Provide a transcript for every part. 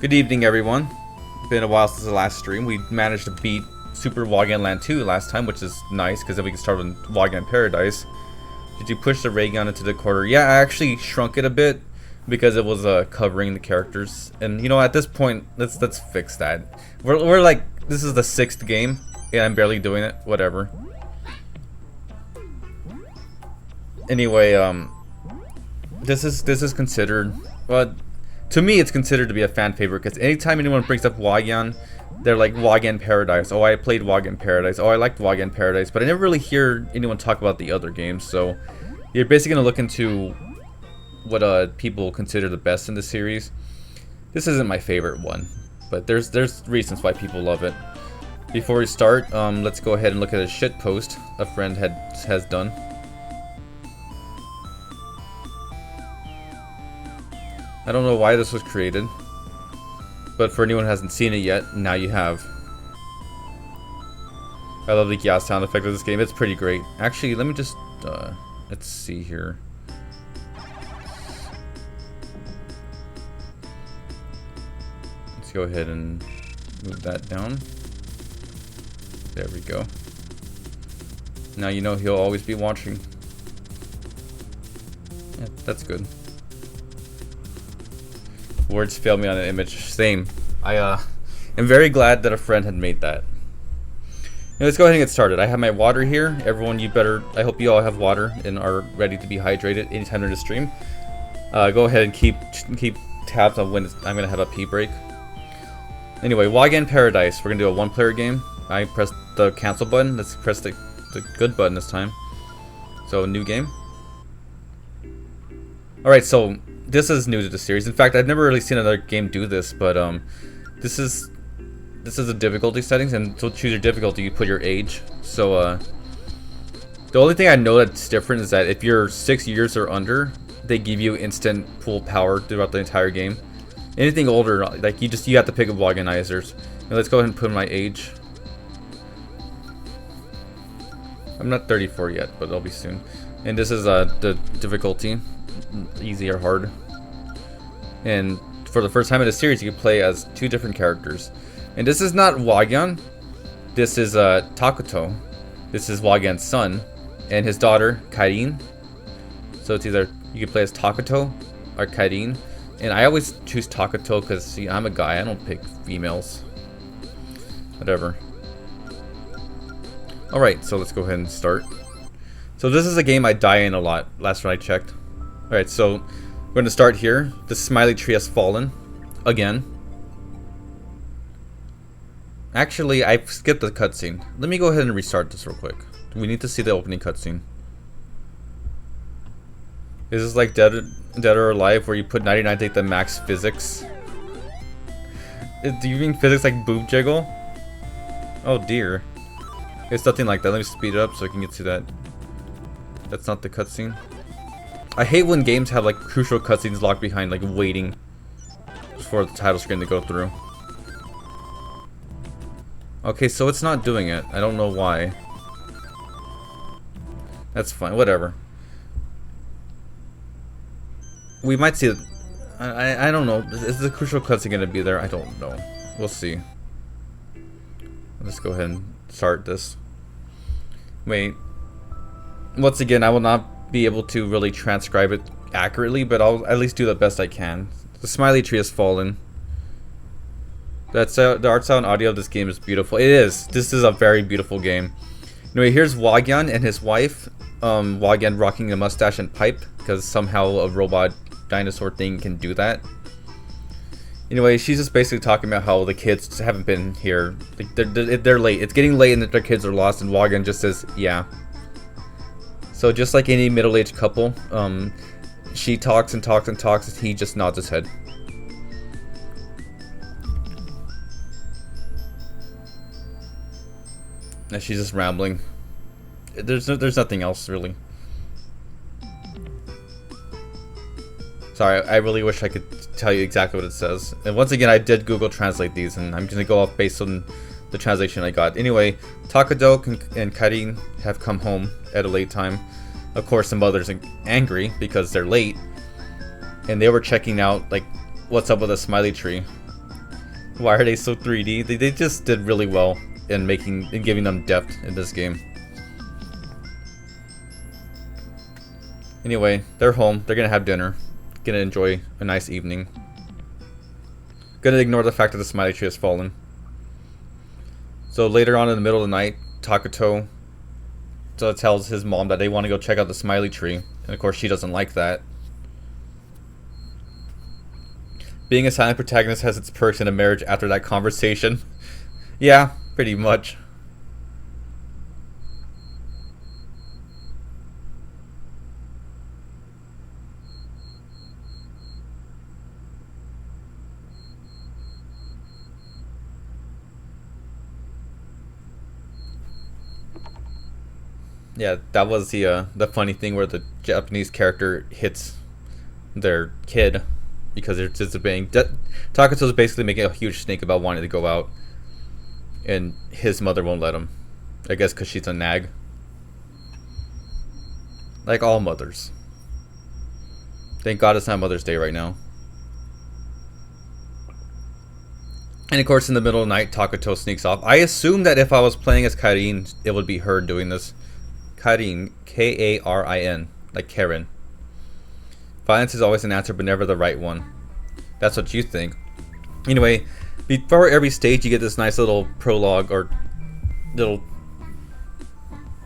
Good evening, everyone. Been a while since the last stream. We managed to beat Super Wagyan Land 2 last time, which is nice because then we can start on Wagyan Paradise. Did you push the ray gun into the corner? Yeah, I actually shrunk it a bit because it was covering the characters. And you know, at this point, let's fix that. We're like, this is the 6th game, and I'm barely doing it. Whatever. Anyway, this is considered, well, to me it's considered to be a fan favorite because anytime anyone brings up Wagyan, they're like Wagyan Paradise. Oh, I played Wagyan Paradise. Oh, I liked Wagyan Paradise, but I never really hear anyone talk about the other games. So you're basically gonna look into what people consider the best in the series. This isn't my favorite one, but there's reasons why people love it. Before we start, let's go ahead and look at a shit post a friend has done. I don't know why this was created, but for anyone who hasn't seen it yet, now you have. I love the gas sound effect of this game. It's pretty great. Actually, let me just, let's see here. Let's go ahead and move that down. There we go. Now you know he'll always be watching. Yeah, that's good. Words fail me on an image. Same. I am very glad that a friend had made that. Now, let's go ahead and get started. I have my water here. Everyone, I hope you all have water and are ready to be hydrated anytime during the stream. Go ahead and keep tabs on when I'm gonna have a pee break. Anyway, Wagyan Paradise. We're gonna do a one-player game. I pressed the cancel button. Let's press the good button this time. So, new game. Alright, so this is new to the series. In fact, I've never really seen another game do this, but this is the difficulty settings, and to choose your difficulty, you put your age. So the only thing I know that's different is that if you're 6 years or under, they give you instant full power throughout the entire game. Anything older, like you have to pick up Waganizers. Now let's go ahead and put in my age. I'm not 34 yet, but I'll be soon. And this is the difficulty. Easy or hard. And for the first time in the series, you can play as 2 different characters. And this is not Wagyan. This is Takuto. This is Wagyan's son and his daughter Karin. So it's either you can play as Takuto or Karin. And I always choose Takuto because, see, I'm a guy. I don't pick females. Whatever. Alright, so let's go ahead and start. So this is a game I die in a lot. Last time I checked. Alright, so we're going to start here. The smiley tree has fallen. Again. Actually, I skipped the cutscene. Let me go ahead and restart this real quick. We need to see the opening cutscene. Is this like Dead or Alive where you put 99 to take the max physics? Do you mean physics like boob jiggle? Oh dear. It's nothing like that. Let me speed it up so I can get to that. That's not the cutscene. I hate when games have like crucial cutscenes locked behind, like waiting for the title screen to go through. Okay, so it's not doing it. I don't know why. That's fine, whatever. We might see it. I don't know. Is the crucial cutscene gonna be there? I don't know. We'll see. Let's go ahead and start this. Wait. Once again, I will not be able to really transcribe it accurately, but I'll at least do the best I can. The smiley tree has fallen. The art style and audio of this game is beautiful. It is. This is a very beautiful game. Anyway, here's Wagyan and his wife. Wagyan rocking a mustache and pipe because somehow a robot dinosaur thing can do that. Anyway, she's just basically talking about how the kids haven't been here. Like they're late. It's getting late and their kids are lost, and Wagyan just says, yeah. So just like any middle-aged couple, she talks and talks and talks, and he just nods his head. And she's just rambling. There's nothing else really. Sorry, I really wish I could tell you exactly what it says. And once again, I did Google Translate these, and I'm gonna go off based on the translation I got. Anyway, Takuto and Karin have come home at a late time. Of course, the mother's angry because they're late, and they were checking out like what's up with a smiley tree. Why are they so 3D? They just did really well in giving them depth in this game. Anyway, they're home. They're gonna have dinner. Gonna enjoy a nice evening. Gonna ignore the fact that the smiley tree has fallen. So later on in the middle of the night, Takuto tells his mom that they want to go check out the smiley tree. And of course she doesn't like that. Being a silent protagonist has its perks in a marriage after that conversation. Yeah, pretty much. Yeah, that was the funny thing where the Japanese character hits their kid because they're disobeying. Takuto's basically making a huge stink about wanting to go out, and his mother won't let him. I guess because she's a nag. Like all mothers. Thank God it's not Mother's Day right now. And of course, in the middle of the night, Takuto sneaks off. I assume that if I was playing as Karin, it would be her doing this. Karin, K-A-R-I-N, like Karen. Violence is always an answer, but never the right one. That's what you think. Anyway, before every stage, you get this nice little prologue or little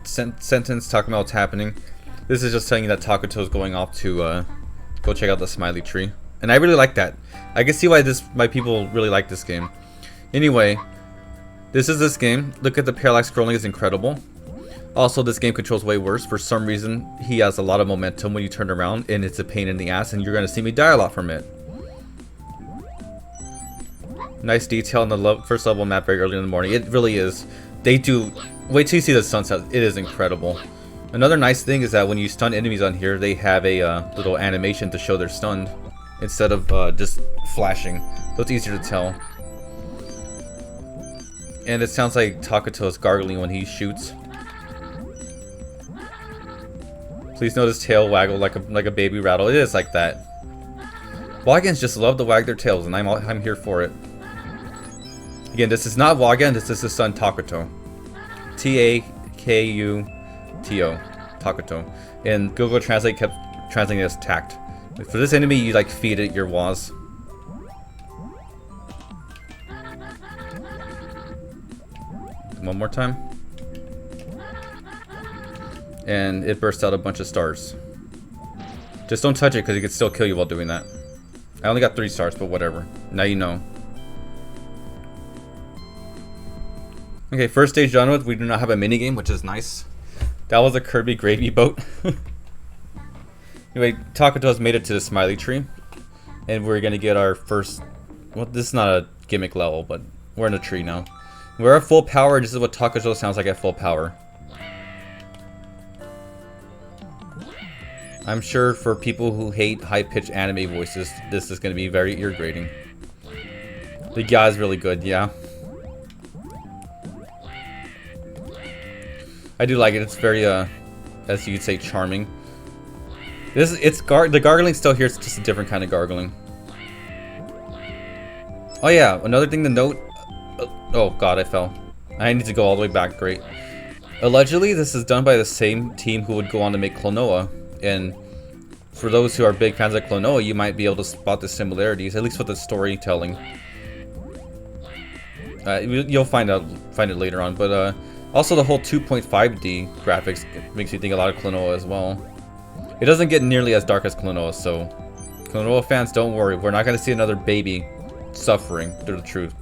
sentence talking about what's happening. This is just telling you that Takuto is going off to go check out the smiley tree, and I really like that. I can see why people really like this game. Anyway, this is this game. Look at the parallax scrolling is incredible. Also, this game controls way worse. For some reason, he has a lot of momentum when you turn around, and it's a pain in the ass, and you're going to see me die a lot from it. Nice detail in the first level map very early in the morning. It really is. They do... Wait till you see the sunset. It is incredible. Another nice thing is that when you stun enemies on here, they have a little animation to show they're stunned instead of just flashing. So it's easier to tell. And it sounds like Takuto is gargling when he shoots. Please note his tail waggle like a baby rattle. It is like that. Wagyans just love to wag their tails, and I'm here for it. Again, this is not Wagyan. This is his son Takuto. T-A-K-U-T-O. Takuto. And Google Translate kept translating it as tact. For this enemy, you like feed it your was. One more time. And it bursts out a bunch of stars. Just don't touch it because it could still kill you while doing that. I only got 3 stars, but whatever. Now you know. Okay, first stage done with. We do not have a minigame, which is nice. That was a Kirby gravy boat. Anyway, Takuto has made it to the smiley tree. And we're going to get our first... Well, this is not a gimmick level, but we're in a tree now. We're at full power. This is what Takuto sounds like at full power. I'm sure for people who hate high-pitched anime voices, this is going to be very irritating. The guy is really good, yeah. I do like it. It's very, as you could say, charming. The gargling still here. It's just a different kind of gargling. Oh yeah, another thing to note. Oh god, I fell. I need to go all the way back. Great. Allegedly, this is done by the same team who would go on to make Klonoa. And for those who are big fans of Klonoa, you might be able to spot the similarities, at least with the storytelling. You'll find it later on, but also the whole 2.5D graphics makes you think a lot of Klonoa as well. It doesn't get nearly as dark as Klonoa, so Klonoa fans, don't worry. We're not going to see another baby suffering through the truth.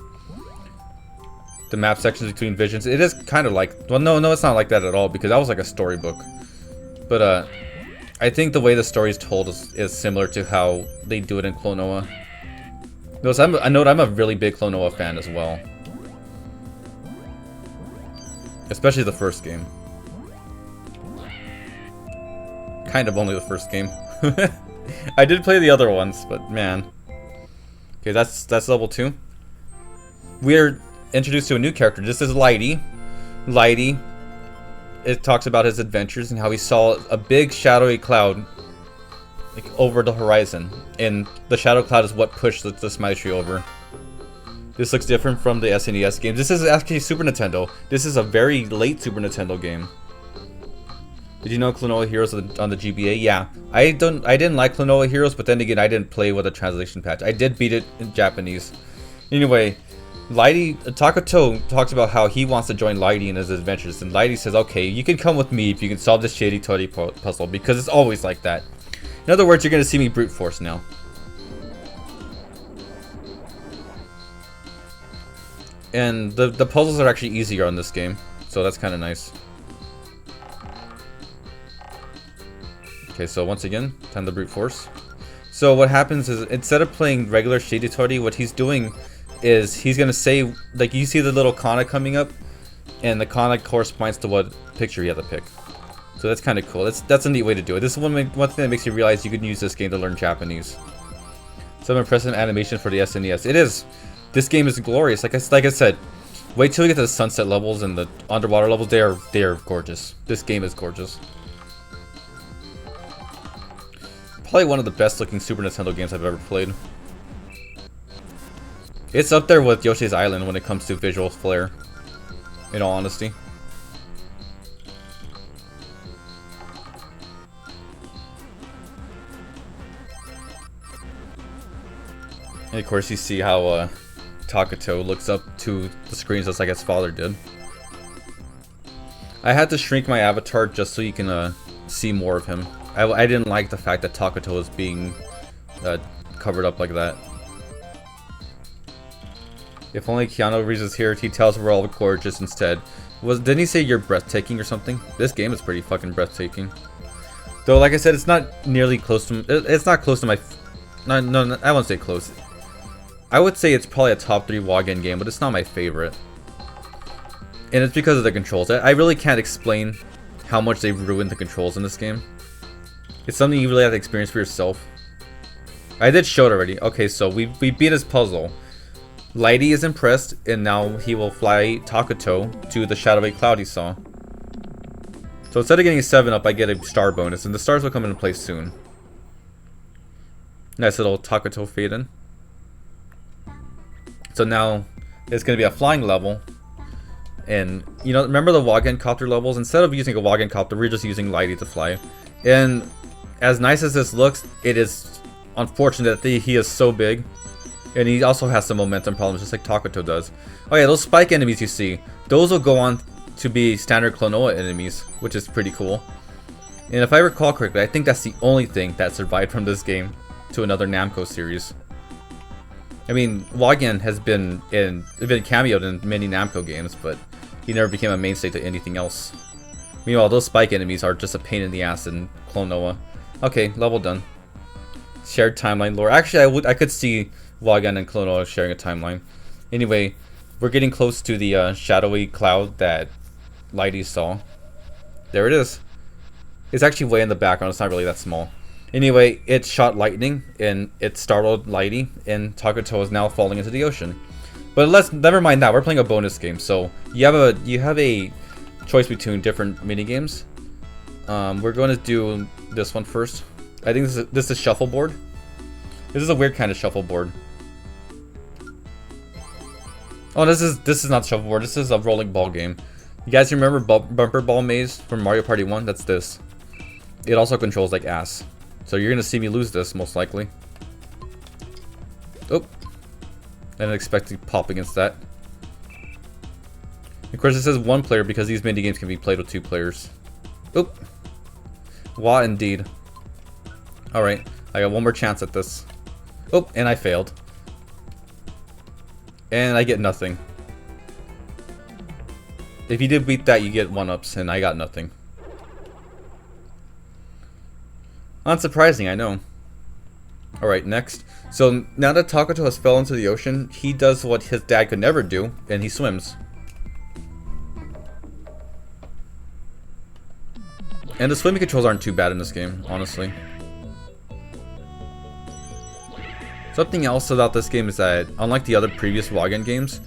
The map sections between visions, it is kind of like... Well, no, it's not like that at all, because that was like a storybook. But, I think the way the story is told is similar to how they do it in Klonoa. Notice I'm a really big Klonoa fan as well. Especially the first game. Kind of only the first game. I did play the other ones, but man. Okay, that's level 2. We're introduced to a new character. This is Lighty. Lighty. It talks about his adventures and how he saw a big shadowy cloud like over the horizon, and the shadow cloud is what pushed the smiley tree over. This looks different from the SNES game. This is actually Super Nintendo. This is a very late Super Nintendo game. Did you know Klonoa Heroes on the GBA? Yeah. I didn't like Klonoa Heroes, but then again, I didn't play with a translation patch. I did beat it in Japanese. Anyway, Takuto talks about how he wants to join Lighty in his adventures, and Lighty says, okay, you can come with me if you can solve this shady Tori puzzle, because it's always like that. In other words, you're going to see me brute force now. And the puzzles are actually easier on this game, so that's kind of nice. Okay, so once again, time to brute force. So what happens is, instead of playing regular Shady Tori, what he's doing is he's gonna say, like, you see the little kana coming up, and the kana corresponds to what picture you have to pick. So that's kind of cool. That's a neat way to do it. This is one thing that makes you realize you can use this game to learn Japanese. Some impressive animation for the SNES. It is. This game is glorious. Like I said, wait till you get to the sunset levels and the underwater levels. They are gorgeous. This game is gorgeous. Probably one of the best looking Super Nintendo games I've ever played. It's up there with Yoshi's Island when it comes to visual flair, in all honesty. And of course you see how Takuto looks up to the screens just like his father did. I had to shrink my avatar just so you can see more of him. I didn't like the fact that Takuto was being covered up like that. If only Keanu Reeves is here, he tells we're all gorgeous instead. Didn't he say you're breathtaking or something? This game is pretty fucking breathtaking. Though, like I said, it's not nearly close to. It's not close to my. No, I won't say close. I would say it's probably a top 3 Wagyan game, but it's not my favorite. And it's because of the controls. I really can't explain how much they've ruined the controls in this game. It's something you really have to experience for yourself. I did show it already. Okay, so we beat his puzzle. Lighty is impressed, and now he will fly Takuto to the shadowy cloud he saw. So instead of getting a 7-up, I get a star bonus, and the stars will come into play soon. Nice little Takuto fade in. So now it's going to be a flying level. And, you know, remember the Wagyan copter levels? Instead of using a Wagyan copter, we're just using Lighty to fly. And as nice as this looks, it is unfortunate that he is so big. And he also has some momentum problems, just like Takuto does. Oh yeah, those spike enemies you see, those will go on to be standard Klonoa enemies, which is pretty cool. And if I recall correctly, I think that's the only thing that survived from this game to another Namco series. I mean, Wagyan has been cameoed in many Namco games, but he never became a mainstay to anything else. Meanwhile, those spike enemies are just a pain in the ass in Klonoa. Okay, level done. Shared timeline lore. Actually, I could see Wagyan and Klonoa sharing a timeline. Anyway, we're getting close to the shadowy cloud that Lighty saw. There it is. It's actually way in the background. It's not really that small. Anyway, it shot lightning and it startled Lighty, and Takuto is now falling into the ocean. But never mind that. We're playing a bonus game, so you have a choice between different mini games. We're going to do this one first. I think this is shuffleboard. This is a weird kind of shuffleboard. Oh, this is not shuffleboard. This is a rolling ball game. You guys remember Bumper Ball Maze from Mario Party 1? That's this. It also controls like ass. So you're gonna see me lose this most likely. Oh, I didn't expect to pop against that. Of course, it says 1 player because these mini games can be played with 2 players. Oop. Wah, indeed. Alright, I got one more chance at this. Oh, and I failed. And I get nothing. If you did beat that, you get 1-ups, and I got nothing. Unsurprising, I know. Alright, next. So, now that Takuto has fell into the ocean, he does what his dad could never do, and he swims. And the swimming controls aren't too bad in this game, honestly. Something else about this game is that, unlike the other previous Wagyan games,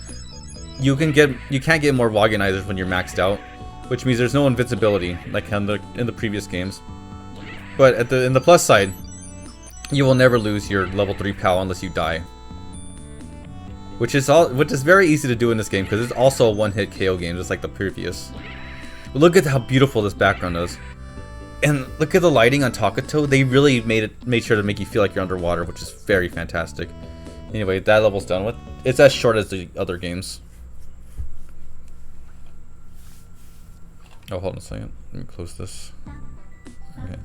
you can't get more Wagyanizers when you're maxed out, which means there's no invincibility like in the previous games. But in the plus side, you will never lose your level 3 PAL unless you die. which is very easy to do in this game because it's also a one-hit KO game, just like the previous. But look at how beautiful this background is, and look at the lighting on Takuto. They really made sure to make you feel like you're underwater, which is very fantastic. Anyway, that level's done with. It's as short as the other games. Oh, hold on a second. Let me close this. Okay.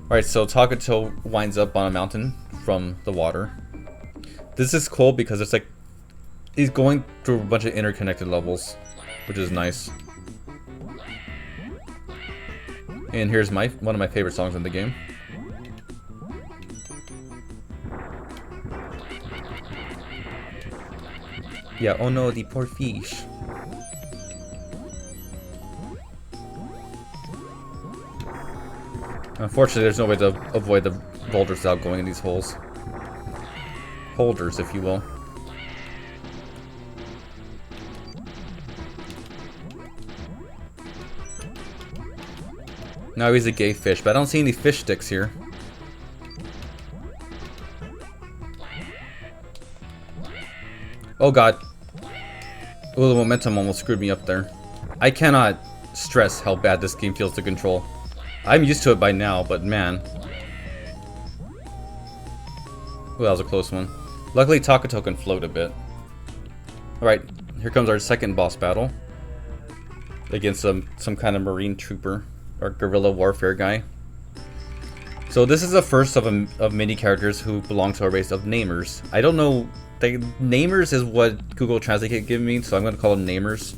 Alright, so Takuto winds up on a mountain from the water. This is cool because it's like he's going through a bunch of interconnected levels, which is nice. And here's one of my favorite songs in the game. Yeah, oh no, the poor fish. Unfortunately, there's no way to avoid the boulders without going in these holes. Holders, if you will. Now he's a gay fish, but I don't see any fish sticks here. Oh god. Oh, the momentum almost screwed me up there. I cannot stress how bad this game feels to control. I'm used to it by now, but man. Oh, that was a close one. Luckily, Takuto can float a bit. Alright, here comes our second boss battle. Against some kind of marine trooper, or guerrilla warfare guy. So this is the first of many characters who belong to a race of namers. I don't know, namers is what Google Translate gave me, so I'm going to call them namers.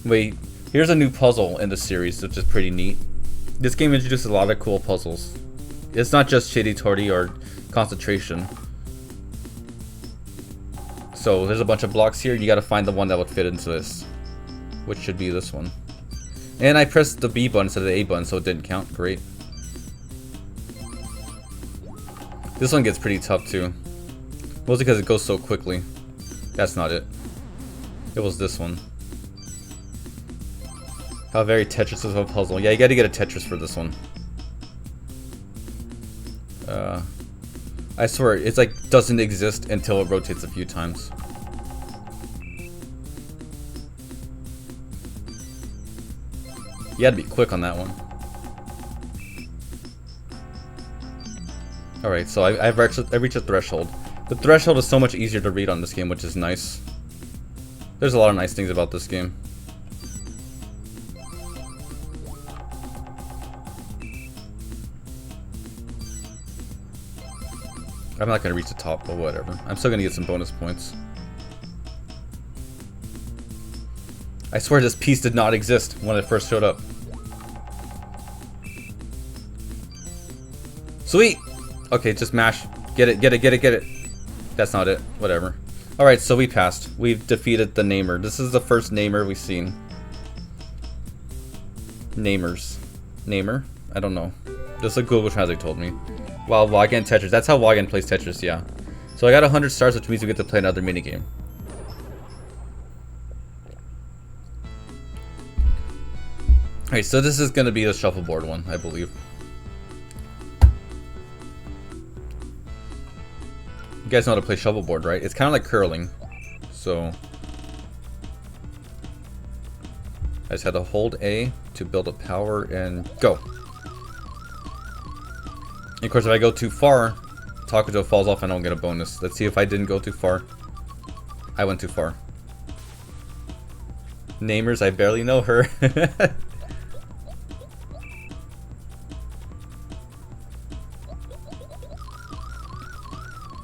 Wait, here's a new puzzle in the series, which is pretty neat. This game introduces a lot of cool puzzles. It's not just Shitty Torty or concentration. So there's a bunch of blocks here, you gotta find the one that would fit into this. Which should be this one. And I pressed the B button instead of the A button, so it didn't count. Great. This one gets pretty tough too. Mostly because it goes so quickly. That's not it. It was this one. How very Tetris of a puzzle. Yeah, you gotta get a Tetris for this one. I swear, it's like doesn't exist until it rotates a few times. You had to be quick on that one. Alright, so I've reached a threshold. The threshold is so much easier to read on this game, which is nice. There's a lot of nice things about this game. I'm not going to reach the top, but whatever. I'm still going to get some bonus points. I swear this piece did not exist when it first showed up. Sweet! Okay, just mash. Get it, get it, get it, get it. That's not it. Whatever. Alright, so we passed. We've defeated the Namer. This is the first Namer we've seen. Namers. Namer? I don't know. Just like Google Translate told me. Wow, Wagyan Tetris. That's how Wagyan plays Tetris, yeah. So I got 100 stars, which means we get to play another minigame. Alright, so this is going to be the shuffleboard one, I believe. You guys know how to play shuffleboard, right? It's kind of like curling. So I just had to hold A to build up power and go. And of course, if I go too far, Takuto falls off and I don't get a bonus. Let's see if I didn't go too far. I went too far. Namers, I barely know her.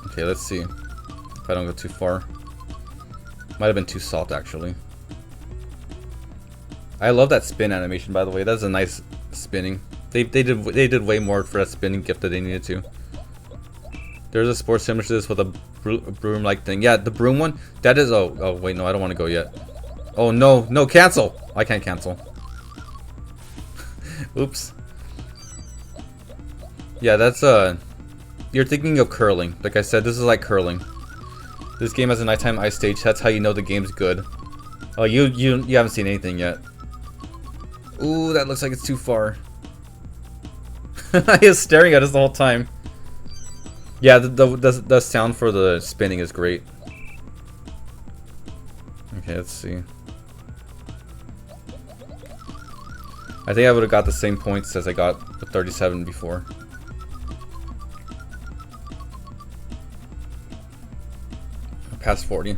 Okay, let's see if I don't go too far. Might have been too soft, actually. I love that spin animation, by the way. That's a nice spinning. They did way more for that spinning gift that they needed to. There's a sports similar to this with a broom-like thing. Yeah, the broom one. That is. Oh wait, no, I don't want to go yet. Oh no, no, cancel! I can't cancel. Oops. Yeah, that's you're thinking of curling. Like I said, this is like curling. This game has a nighttime ice stage. That's how you know the game's good. Oh, you haven't seen anything yet. Ooh, that looks like it's too far. He was staring at us the whole time. Yeah, the sound for the spinning is great. Okay, let's see. I think I would have got the same points as I got with 37 before. Past 40.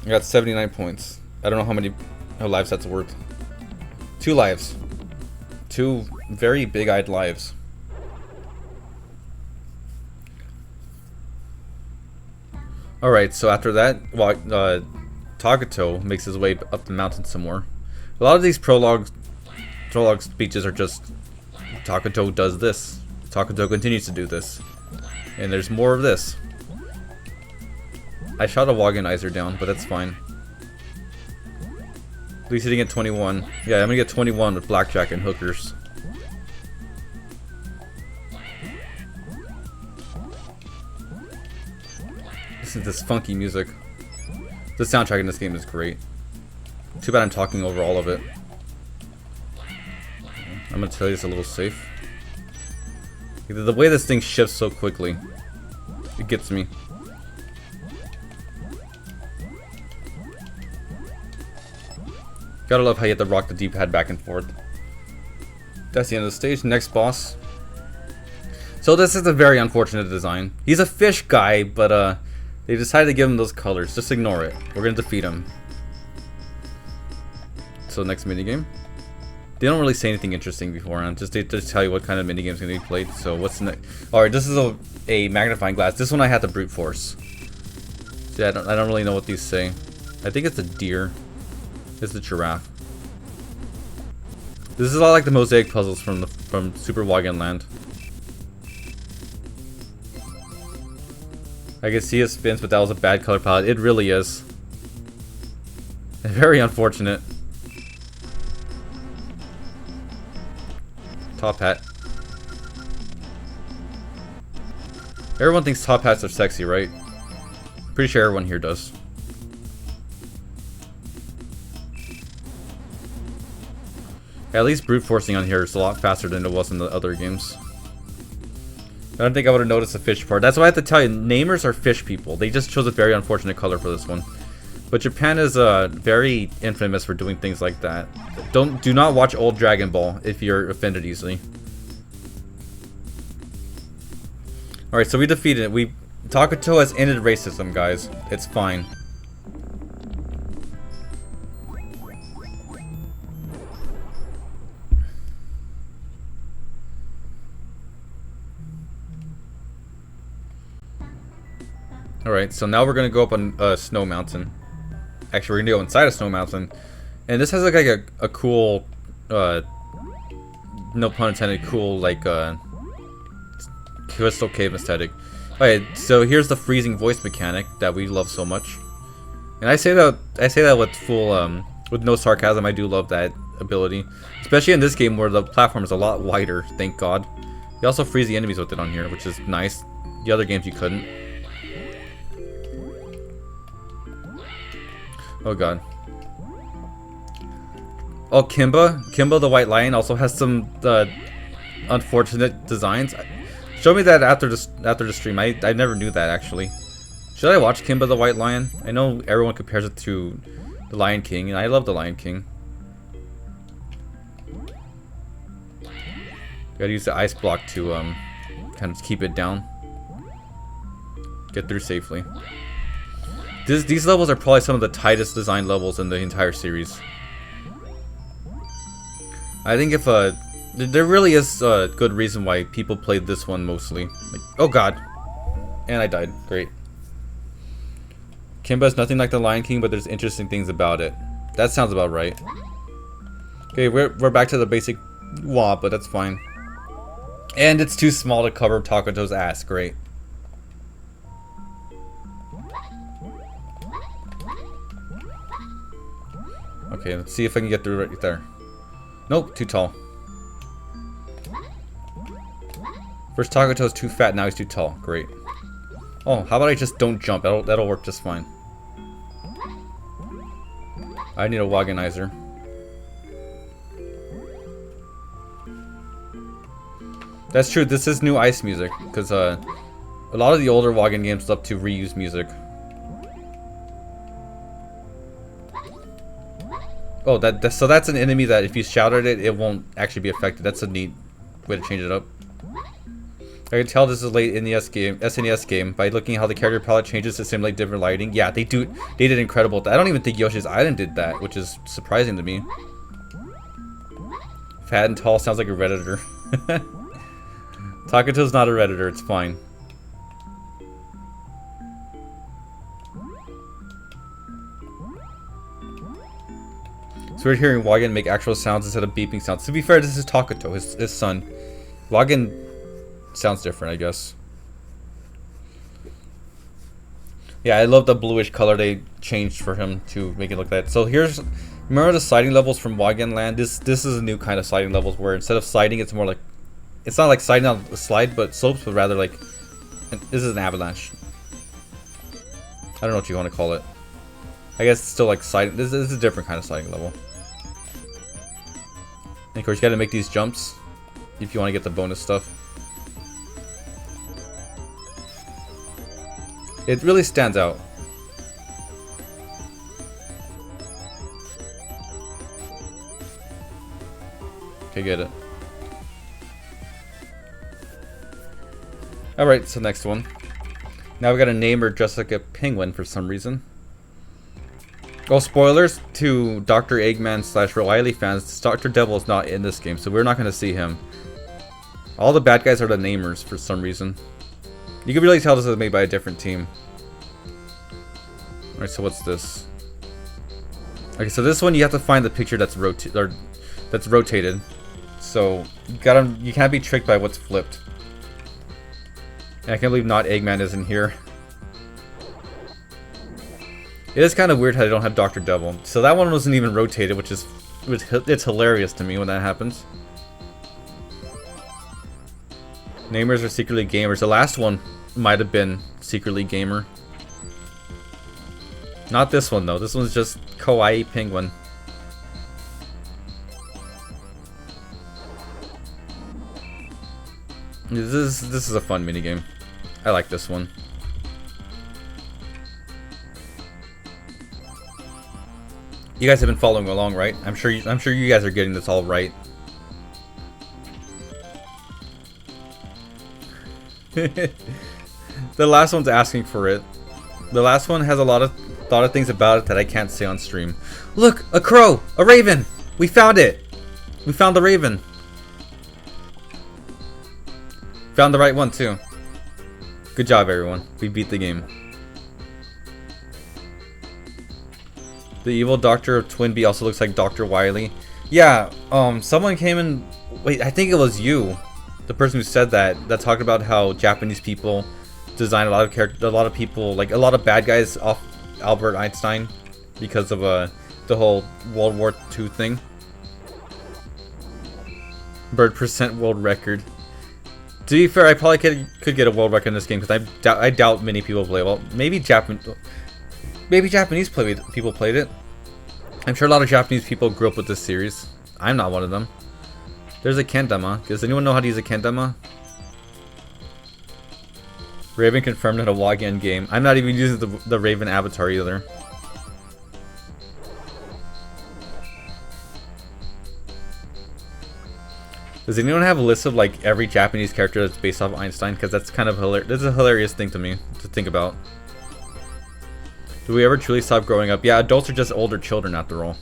I got 79 points. I don't know how lives that's worth. 2 lives. 2 very big-eyed lives. Alright, so after that, Tagato makes his way up the mountain some more. A lot of these prologue speeches are just Tagato does this. Tagato continues to do this. And there's more of this. I shot a Wagyanizer down, but that's fine. At least he didn't get 21. Yeah, I'm gonna get 21 with blackjack and hookers. Listen to this funky music. The soundtrack in this game is great. Too bad I'm talking over all of it. I'm gonna tell you it's a little safe. The way this thing shifts so quickly, it gets me. Gotta love how you have to rock the D-pad back and forth. That's the end of the stage. Next boss. So this is a very unfortunate design. He's a fish guy, but they decided to give him those colors. Just ignore it. We're gonna defeat him. So next minigame. They don't really say anything interesting beforehand. They just tell you what kind of minigame is gonna be played. So what's next? All right, this is a magnifying glass. This one I had to brute force. So yeah, I don't really know what these say. I think it's a deer. It's a giraffe. This is a lot like the mosaic puzzles from Super Wagyan Land. I can see it spins, but that was a bad color palette. It really is. Very unfortunate. Top hat. Everyone thinks top hats are sexy, right? Pretty sure everyone here does. At least brute forcing on here is a lot faster than it was in the other games. I don't think I would have noticed the fish part. That's why I have to tell you, namers are fish people. They just chose a very unfortunate color for this one. But Japan is very infamous for doing things like that. Do not watch old Dragon Ball if you're offended easily. Alright, so we defeated it. Tagato has ended racism, guys. It's fine. Alright, so now we're gonna go up on Snow Mountain. Actually, we're gonna go inside a Snow Mountain. And this has like a cool, no pun intended, cool like crystal cave aesthetic. Alright, so here's the freezing voice mechanic that we love so much. And I say that with full with no sarcasm. I do love that ability. Especially in this game where the platform is a lot wider, thank God. You also freeze the enemies with it on here, which is nice. The other games you couldn't. Oh god. Oh, Kimba the White Lion also has some unfortunate designs. Show me that after the stream. I never knew that actually. Should I watch Kimba the White Lion? I know everyone compares it to the Lion King, and I love the Lion King. Gotta use the ice block to kind of keep it down. Get through safely. These levels are probably some of the tightest designed levels in the entire series. I think if there really is a good reason why people played this one mostly. Like, oh god, and I died. Great. Kimba is nothing like the Lion King, but there's interesting things about it. That sounds about right. Okay, we're back to the basic wah, but that's fine. And it's too small to cover Takato's ass. Great. Okay, let's see if I can get through right there. Nope, too tall. First Takato's too fat, now he's too tall. Great. Oh, how about I just don't jump? That'll work just fine. I need a Wagyanizer. That's true, this is new ice music, because A lot of the older Wagyan games love to reuse music. Oh, so that's an enemy that if you shout at it, it won't actually be affected. That's a neat way to change it up. I can tell this is a late SNES game by looking at how the character palette changes to simulate different lighting. Yeah, they did incredible. I don't even think Yoshi's Island did that, which is surprising to me. Fat and tall sounds like a Redditor. Takuto's not a Redditor, it's fine. So we're hearing Wagyan make actual sounds instead of beeping sounds. To be fair, this is Takuto, his son. Wagyan sounds different, I guess. Yeah, I love the bluish color they changed for him to make it look that. So here's, remember the sliding levels from Wagyan Land? This is a new kind of sliding levels where instead of sliding, it's more like, it's not like sliding on a slide, but slopes, but rather like, this is an avalanche. I don't know what you want to call it. I guess it's still like sliding. This is a different kind of sliding level. And of course, you got to make these jumps if you want to get the bonus stuff. It really stands out. Okay, get it. Alright, so next one. Now we got a name her dressed like a penguin for some reason. Oh, spoilers to Dr. Eggman / Riley fans. Dr. Devil is not in this game, so we're not going to see him. All the bad guys are the namers for some reason. You can really tell this is made by a different team. Alright, so what's this? Okay, so this one you have to find the picture that's rotated. So you can't be tricked by what's flipped. And I can't believe not Eggman isn't here. It is kind of weird how they don't have Dr. Devil. So that one wasn't even rotated, which is it's hilarious to me when that happens. Namers are secretly gamers. The last one might have been secretly gamer. Not this one though. This one's just kawaii penguin. This is a fun minigame. I like this one. You guys have been following along, right? I'm sure you guys are getting this all right. The last one's asking for it. The last one has a lot of things about it that I can't say on stream. Look, a crow, a raven. We found it. We found the raven. Found the right one too. Good job, everyone. We beat the game. The evil doctor of Twin Bee also looks like Dr. Wily. Yeah, someone came in. Wait, I think it was you, the person who said that talked about how Japanese people design a lot of characters, a lot of people, like a lot of bad guys off Albert Einstein because of the whole World War II thing. Bird percent world record. To be fair, I probably could get a world record in this game because I doubt many people play. Well, maybe Japanese people played it. I'm sure a lot of Japanese people grew up with this series. I'm not one of them. There's a kendama. Does anyone know how to use a kendama? Raven confirmed in a Wagyan game. I'm not even using the Raven avatar either. Does anyone have a list of like every Japanese character that's based off Einstein? Because that's kind of hilarious. That's a hilarious thing to me to think about. Do we ever truly stop growing up? Yeah, adults are just older children after all.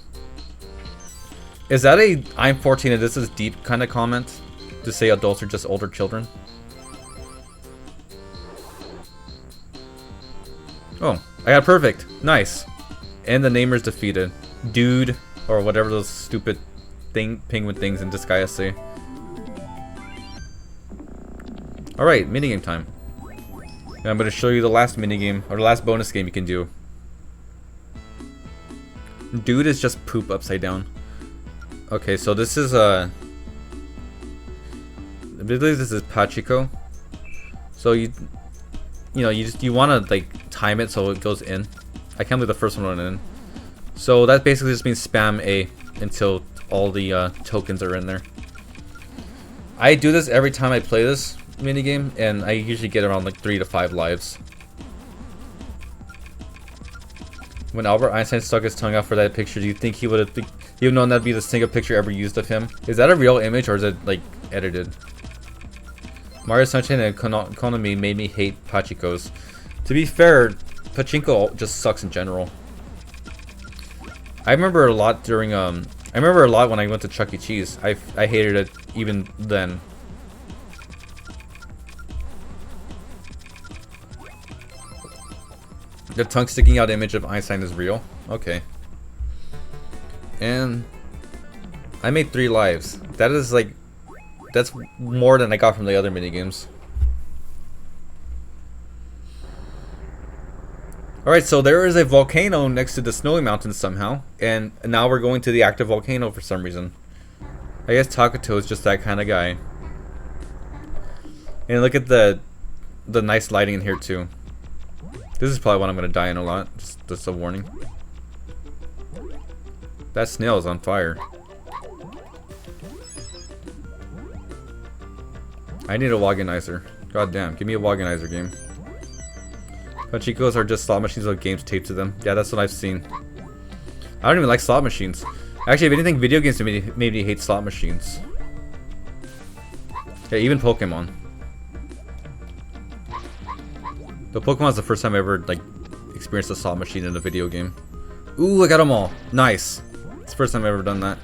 Is that a I'm 14 and this is deep kind of comment? To say adults are just older children? Oh, I got perfect. Nice. And the namer's defeated. Dude, or whatever those stupid penguin things in Disgaea say. Alright, minigame time. And I'm going to show you the last minigame, or the last bonus game you can do. Dude is just poop upside down. Okay, so this is I believe this is Pachiko. So you want to like time it so it goes in. I can't believe the first one went in. So that basically just means spam A until all the tokens are in there. I do this every time I play this minigame, and I usually get around like 3 to 5 lives. When Albert Einstein stuck his tongue out for that picture, do you think he would have even known that'd be the single picture ever used of him? Is that a real image or is it like edited? Mario Sunshine and Konami made me hate Pachikos. To be fair, Pachinko just sucks in general. I remember a lot during I remember a lot when I went to Chuck E. Cheese. I hated it even then. The tongue sticking out image of Einstein is real. Okay. And I made 3 lives. That is like, that's more than I got from the other minigames. Alright, so there is a volcano next to the snowy mountains somehow. And now we're going to the active volcano for some reason. I guess Takuto is just that kind of guy. And look at the nice lighting in here too. This is probably what I'm going to die in a lot. Just a warning. That snail is on fire. I need a Waganizer. God damn, give me a Waganizer game. Pachikos are just slot machines with games taped to them. Yeah, that's what I've seen. I don't even like slot machines. Actually, if anything, video games made me hate slot machines. Yeah, even Pokemon. The Pokemon's the first time I ever like experienced a slot machine in a video game. Ooh, I got them all. Nice. It's the first time I've ever done that.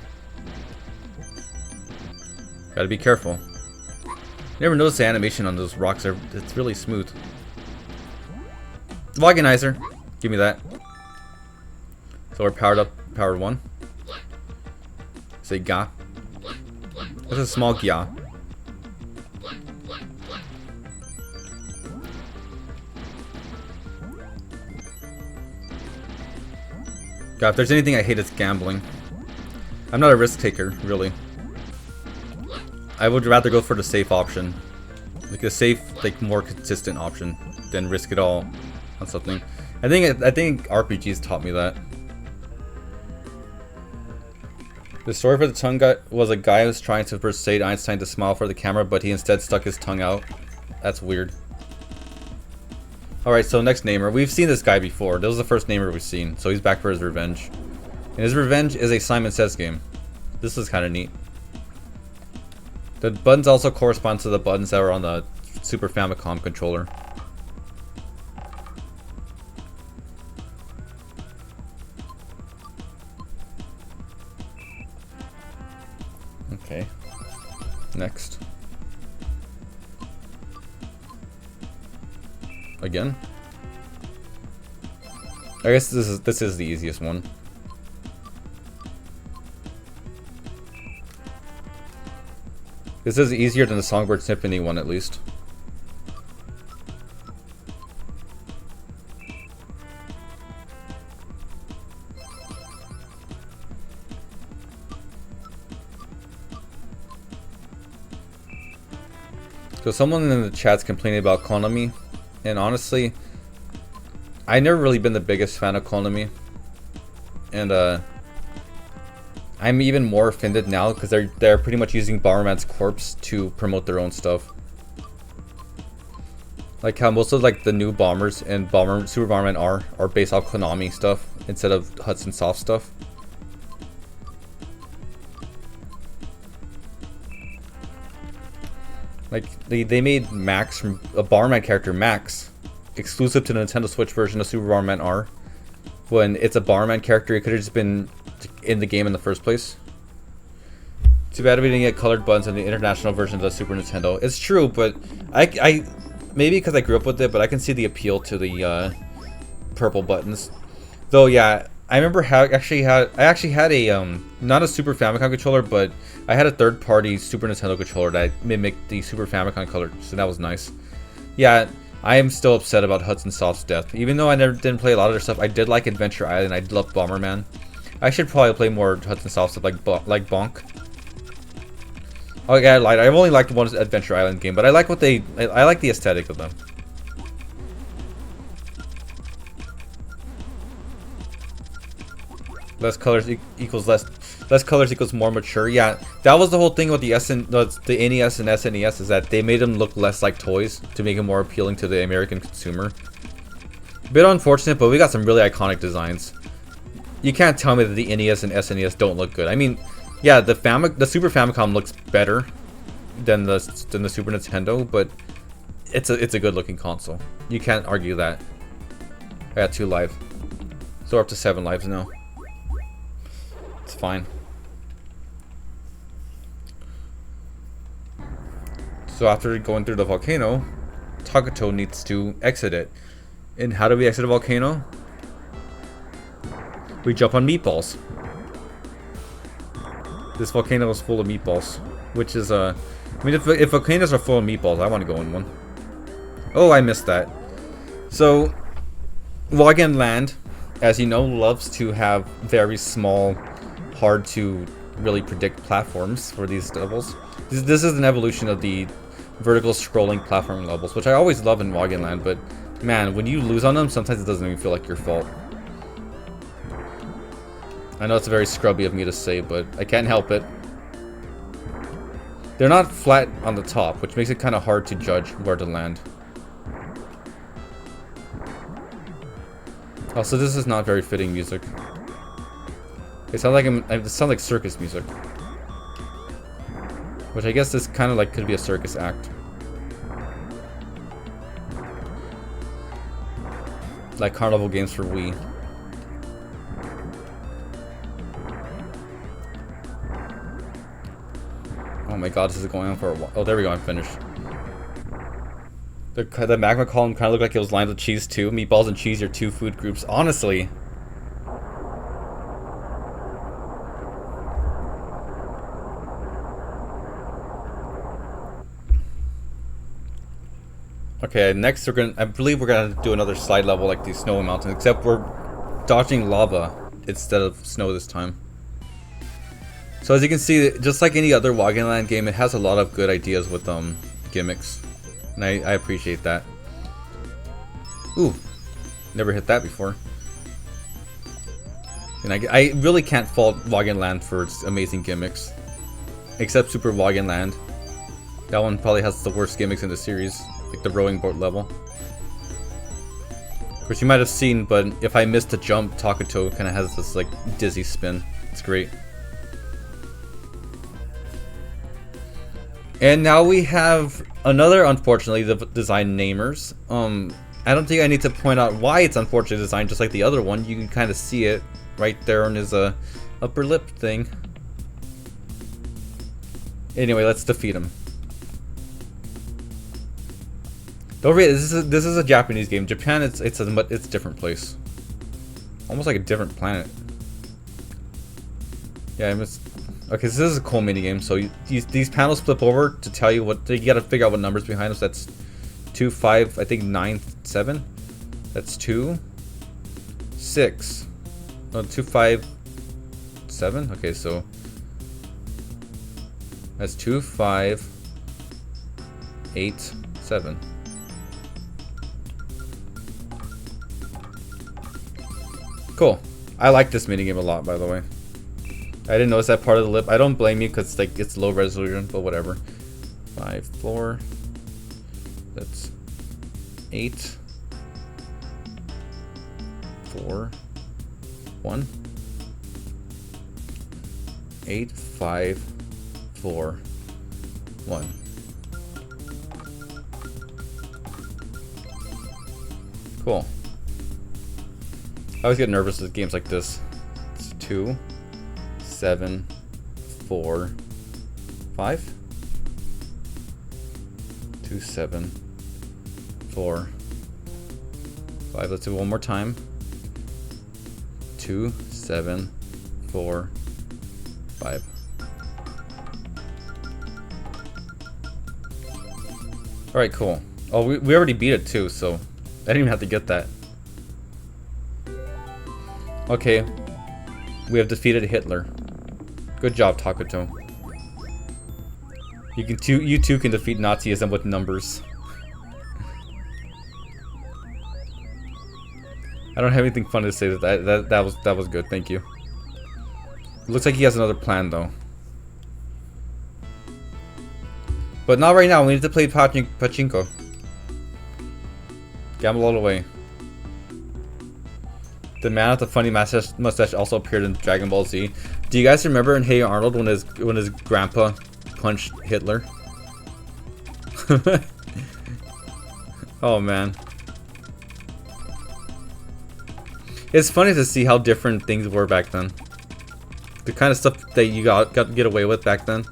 Gotta be careful. Never noticed the animation on those rocks. It's really smooth. Waganizer. Give me that. So we're powered up. Powered 1. Say Ga. That's a small Gya. God, if there's anything I hate, it's gambling. I'm not a risk taker, really. I would rather go for the safe option. Like a safe, like more consistent option than risk it all on something. I think RPGs taught me that. The story for the tongue guy was a guy who was trying to persuade Einstein to smile for the camera, but he instead stuck his tongue out. That's weird. Alright, so next namer. We've seen this guy before. This was the first namer we've seen, so he's back for his revenge. And his revenge is a Simon Says game. This is kind of neat. The buttons also correspond to the buttons that were on the Super Famicom controller. Okay. Next. Again. I guess this is the easiest one. This is easier than the Songbird Symphony one, at least. So someone in the chat's complaining about Konami. And honestly, I've never really been the biggest fan of Konami. And I'm even more offended now because they're pretty much using Bomberman's corpse to promote their own stuff. Like how most of like the new bombers and Super Bomberman are based off Konami stuff instead of Hudson Soft stuff. Like they made Max from a Bomberman character, Max, exclusive to the Nintendo Switch version of Super Bomberman R. When it's a Bomberman character, it could have just been in the game in the first place. Too bad we didn't get colored buttons in the international version of the Super Nintendo. It's true, but I maybe because I grew up with it, but I can see the appeal to the purple buttons. Though, yeah, I remember I actually had a not a Super Famicom controller, but I had a third-party Super Nintendo controller that mimicked the Super Famicom color, so that was nice. Yeah, I am still upset about Hudson Soft's death. Even though I didn't play a lot of their stuff, I did like Adventure Island. I loved Bomberman. I should probably play more Hudson Soft stuff like Bonk. Oh yeah, I lied. I've only liked one Adventure Island game, but I like what I like the aesthetic of them. Less colors equals less. Less colors equals more mature. Yeah, that was the whole thing with the NES and SNES, is that they made them look less like toys to make them more appealing to the American consumer. A bit unfortunate, but we got some really iconic designs. You can't tell me that the NES and SNES don't look good. I mean, yeah, the Super Famicom looks better than the Super Nintendo, but it's a good looking console. You can't argue that. I got 2 lives, so we're up to 7 lives now. It's fine. So after going through the volcano, Takuto needs to exit it. And how do we exit a volcano? We jump on meatballs. This volcano is full of meatballs, which is I mean, if volcanoes are full of meatballs, I want to go in one. Oh, I missed that. So, Wagyan Land, as you know, loves to have very small, hard to really predict platforms for these levels. This is an evolution of the vertical scrolling platforming levels, which I always love in Wagyan Land, but man, when you lose on them, sometimes it doesn't even feel like your fault. I know it's very scrubby of me to say, but I can't help it. They're not flat on the top, which makes it kind of hard to judge where to land. Also, this is not very fitting music. It sounds like circus music. Which I guess this kind of like could be a circus act. Like carnival games for Wii. Oh my god, this is going on for a while. Oh, there we go, I'm finished. The magma column kind of looked like it was lined with cheese too. Meatballs and cheese are 2 food groups. Honestly. Okay, next I believe we're gonna do another slide level like the snow mountain, except we're dodging lava instead of snow this time. So as you can see, just like any other Wagyan Land game, it has a lot of good ideas with gimmicks. And I appreciate that. Ooh, never hit that before. And I really can't fault Wagyan Land for its amazing gimmicks. Except Super Wagyan Land. That one probably has the worst gimmicks in the series. Like the rowing boat level. Of course you might have seen, but if I missed a jump, Takuto kind of has this like dizzy spin. It's great. And now we have another, unfortunately, the design namers. I don't think I need to point out why it's unfortunately designed, just like the other one. You can kind of see it right there on his upper lip thing. Anyway, let's defeat him. Don't forget, this is a Japanese game. Japan, it's a different place, almost like a different planet. Yeah, okay, so this is a cool mini game. So these panels flip over to tell you what you gotta figure out what numbers behind us. That's 2, 5, I think 9, 7. That's 2, 6. No, 2, 5, 7. Okay, so that's 2, 5, 8, 7. Cool. I like this minigame a lot, by the way. I didn't notice that part of the lip. I don't blame you because like it's low resolution, but whatever. 5, 4. That's 8, 4, 1. 8, 5, 4, 1. Cool. I always get nervous with games like this. It's 2, 7, 4, 5. 2, 7, 4, 5. Let's do it one more time. 2, 7, 4, 5. Alright, cool. Oh, we already beat it too, so I didn't even have to get that. Okay, we have defeated Hitler. Good job, Takuto. You too can defeat Nazism with numbers. I don't have anything fun to say. That was good. Thank you. Looks like he has another plan though. But not right now. We need to play pachinko. Gamble all the way. The man with the funny mustache also appeared in Dragon Ball Z. Do you guys remember in Hey Arnold when his grandpa punched Hitler? Oh man. It's funny to see how different things were back then. The kind of stuff that you got to get away with back then.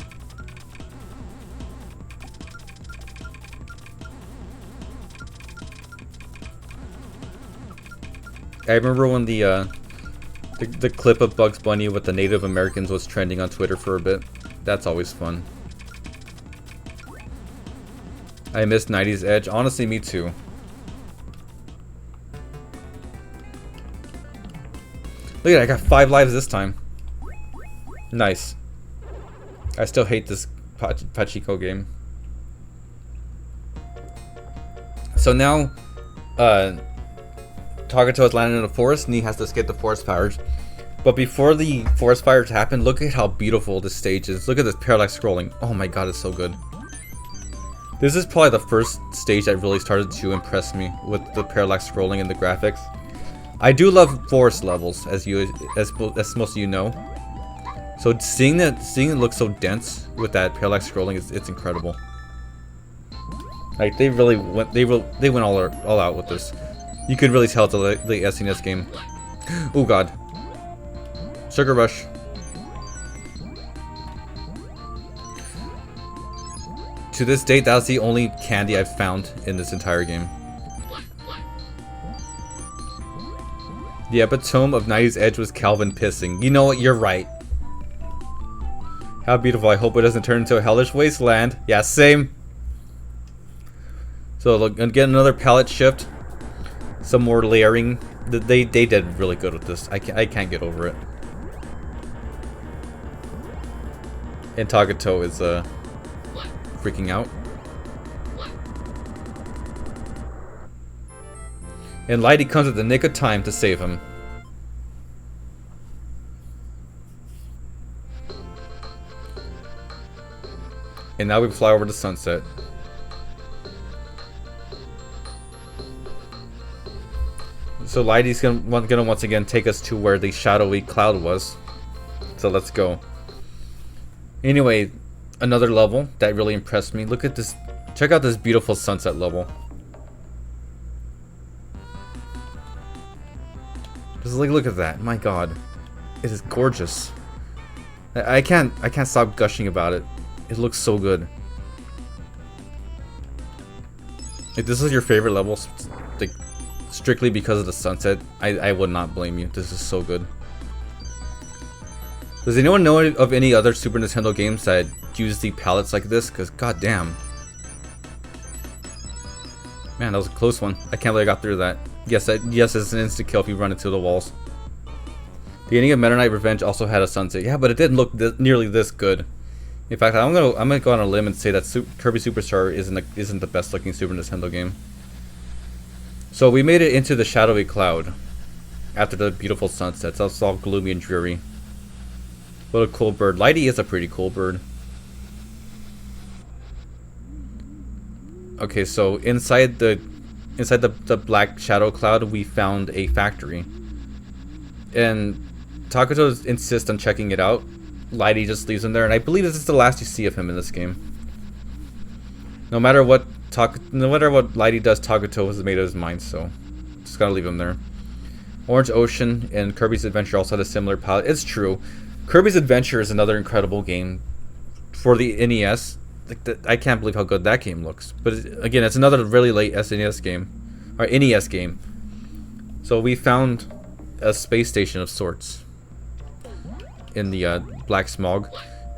I remember when the clip of Bugs Bunny with the Native Americans was trending on Twitter for a bit. That's always fun. I miss 90s Edge. Honestly, me too. Look at it, I got 5 lives this time. Nice. I still hate this Pachinko game. So now, Tagato has landed in a forest and he has to escape the forest fires. But before the forest fires happen, look at how beautiful this stage is. Look at this parallax scrolling. Oh my god, it's so good. This is probably the first stage that really started to impress me with the parallax scrolling and the graphics. I do love forest levels, as most of you know. So seeing it look so dense with that parallax scrolling, it's incredible. Like they went all out with this. You can really tell it's a late SNES game. Oh god. Sugar Rush. To this date, that was the only candy I've found in this entire game. The epitome of 90s Edge was Calvin pissing. You know what? You're right. How beautiful. I hope it doesn't turn into a hellish wasteland. Yeah, same. So look, again, another palette shift. Some more layering. They did really good with this. I can't get over it. And Tagato is freaking out. And Lighty comes at the nick of time to save him. And now we fly over the sunset. So Lighty's gonna once again take us to where the shadowy cloud was. So let's go. Anyway, another level that really impressed me. Look at this. Check out this beautiful sunset level. Just look at that. My god. It is gorgeous. I can't stop gushing about it. It looks so good. If this is your favorite level, like, strictly because of the sunset, I would not blame you. This is so good. Does anyone know of any other Super Nintendo games that use the palettes like this? Because goddamn. Man, that was a close one. I can't believe I got through that. Yes, it's an instant kill if you run into the walls. The ending of Meta Knight Revenge also had a sunset. Yeah, but it didn't look nearly this good. In fact, I'm gonna go on a limb and say that Kirby Superstar isn't the best looking Super Nintendo game. So we made it into the shadowy cloud after the beautiful sunsets. That's all gloomy and dreary. What a cool bird. Lighty is a pretty cool bird. Okay, so inside the black shadow cloud, we found a factory. And Tagato insists on checking it out. Lighty just leaves him there, and I believe this is the last you see of him in this game. No matter what Lighty does, Tagato has made up his mind, so just gotta leave him there. Orange Ocean and Kirby's Adventure also had a similar palette. It's true. Kirby's Adventure is another incredible game for the NES. I can't believe how good that game looks. But again, it's another really late SNES game, or NES game. So we found a space station of sorts in the black smog.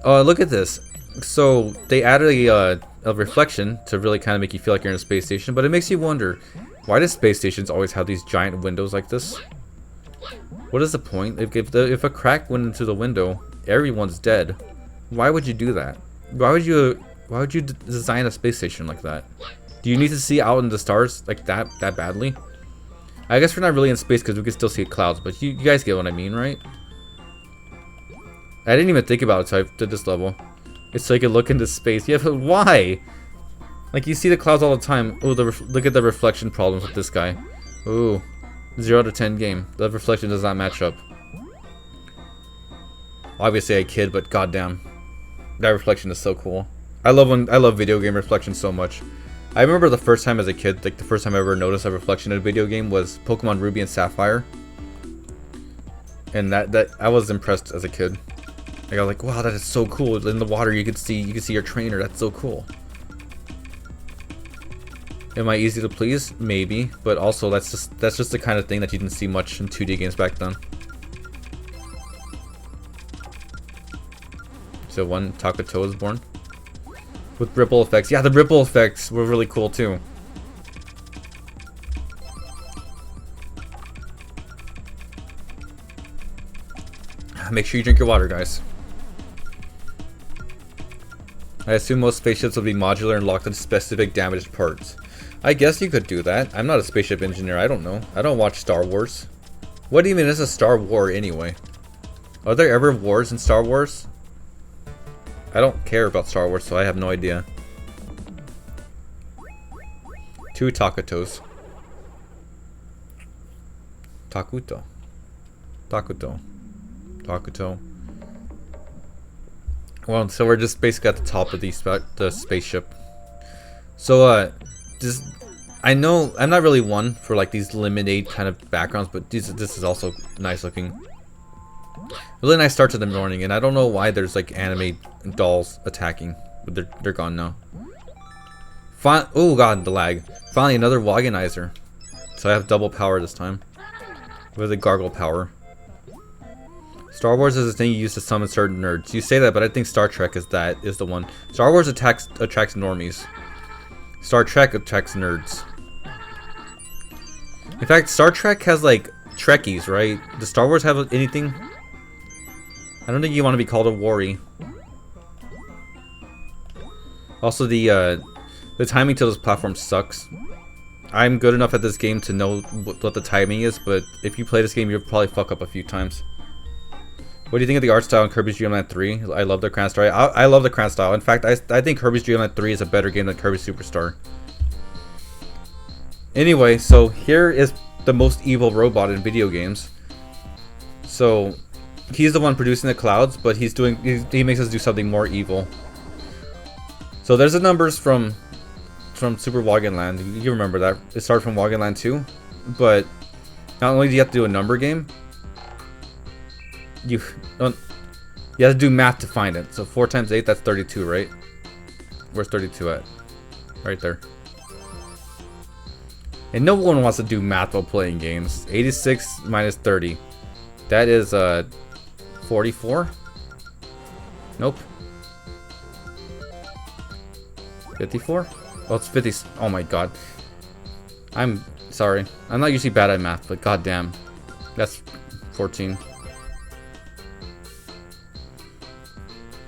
Look at this. So they added a reflection to really kind of make you feel like you're in a space station, but it makes you wonder, why do space stations always have these giant windows like this? What is the point? If a crack went into the window, everyone's dead. Why would you do that? Why would you design a space station like that? Do you need to see out in the stars like that badly? I guess we're not really in space because we can still see clouds, but you guys get what I mean, right? I didn't even think about it, so I did this level. It's so you can look into space. Yeah, but why? Like, you see the clouds all the time. Oh, look at the reflection problems with this guy. Ooh. 0 out of 10 game. The reflection does not match up. Obviously I kid, but goddamn. That reflection is so cool. I love video game reflection so much. I remember the first time as a kid, like the first time I ever noticed a reflection in a video game was Pokemon Ruby and Sapphire. And that I was impressed as a kid. Like, I was like, wow, that is so cool. In the water you can see your trainer. That's so cool. Am I easy to please? Maybe, but also that's just the kind of thing that you didn't see much in 2D games back then. So one Takato is born. With ripple effects. Yeah, the ripple effects were really cool too. Make sure you drink your water, guys. I assume most spaceships will be modular and locked into specific damaged parts. I guess you could do that. I'm not a spaceship engineer. I don't know. I don't watch Star Wars. What do you mean it's a Star War anyway? Are there ever wars in Star Wars? I don't care about Star Wars, so I have no idea. 2 Takatos. Takuto. Takuto. Takuto. Well, so we're just basically at the top of the spaceship. So, I know I'm not really one for like these lemonade kind of backgrounds, but this is also nice looking. Really nice start to the morning, and I don't know why there's like anime dolls attacking, but they're gone now. Oh god, the lag. Finally, another Waganizer. So I have double power this time. With a gargle power. Star Wars is the thing you use to summon certain nerds. You say that, but I think Star Trek is the one. Star Wars attracts normies. Star Trek attracts nerds. In fact, Star Trek has like Trekkies, right? Does Star Wars have anything? I don't think you want to be called a worry. Also, the timing to this platform sucks. I'm good enough at this game to know what the timing is, but if you play this game, you'll probably fuck up a few times. What do you think of the art style in Kirby's Dream Land 3? I love the crayon style. I love the crayon style. In fact, I think Kirby's Dream Land 3 is a better game than Kirby Superstar. Anyway, so here is the most evil robot in video games. So he's the one producing the clouds, but he makes us do something more evil. So there's the numbers from Super Wagyan Land. You remember that. It started from Wagyan Land 2, but not only do you have to do a number game, you have to do math to find it. So 4 times 8, that's 32, right? Where's 32 at? Right there. And no one wants to do math while playing games. 86 minus 30. That is 44? Nope. 54? Oh, it's 50. Oh my god. I'm sorry. I'm not usually bad at math, but goddamn. That's 14.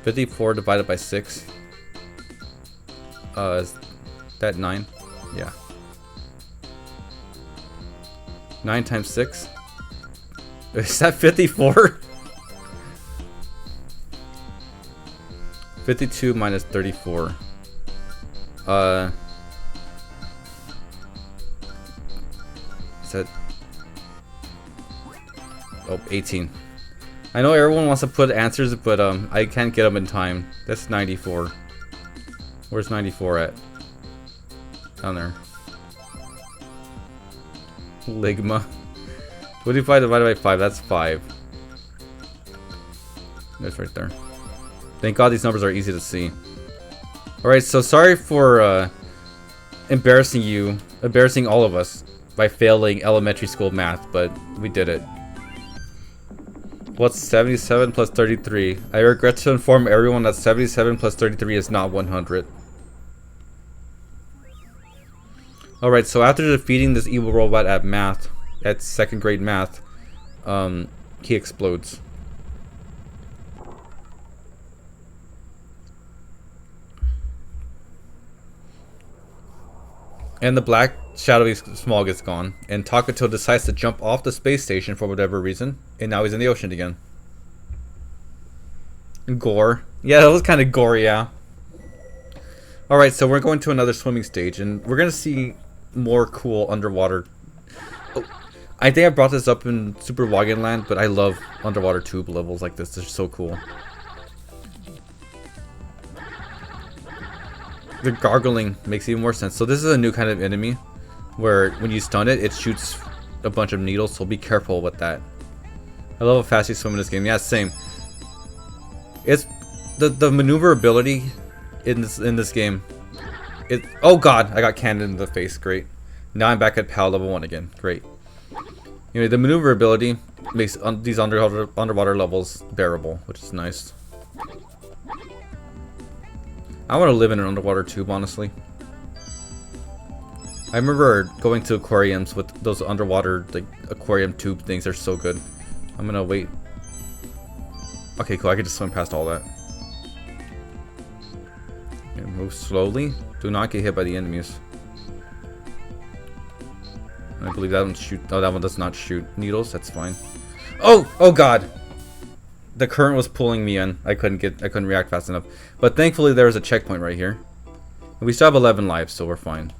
54 divided by 6. Is that 9? Yeah. 9 times 6? Is that 54? 52 minus 34. Is that... Oh, 18. I know everyone wants to put answers, but I can't get them in time. That's 94. Where's 94 at? Down there. Ligma. 25 divided by 5, that's 5. That's right there. Thank God these numbers are easy to see. Alright, so sorry for embarrassing all of us by failing elementary school math, but we did it. What's 77 plus 33? I regret to inform everyone that 77 plus 33 is not 100. Alright, so after defeating this evil robot at math, at 2nd grade math, he explodes. And the black shadowy smog is gone, and Takato decides to jump off the space station for whatever reason, and now he's in the ocean again. Gore. Yeah, that was kind of gory, yeah. Alright, so we're going to another swimming stage, and we're going to see more cool underwater. Oh, I think I brought this up in Super Wagyan Land, but I love underwater tube levels like this. They're so cool. The gargling makes even more sense. So this is a new kind of enemy, where when you stun it, it shoots a bunch of needles, so be careful with that. I love how fast you swim in this game. Yeah, same. It's the maneuverability in this game. Oh god, I got canned in the face. Great. Now I'm back at PAL level 1 again. Great. Anyway, the maneuverability makes these underwater levels bearable, which is nice. I want to live in an underwater tube, honestly. I remember going to aquariums with those underwater like aquarium tube things. They're so good. I'm gonna wait. Okay, cool. I can just swim past all that. Okay, move slowly. Do not get hit by the enemies. I believe that one shoot. Oh, that one does not shoot needles. That's fine. Oh, oh god. The current was pulling me in. I couldn't react fast enough. But thankfully there was a checkpoint right here. And we still have 11 lives, so we're fine.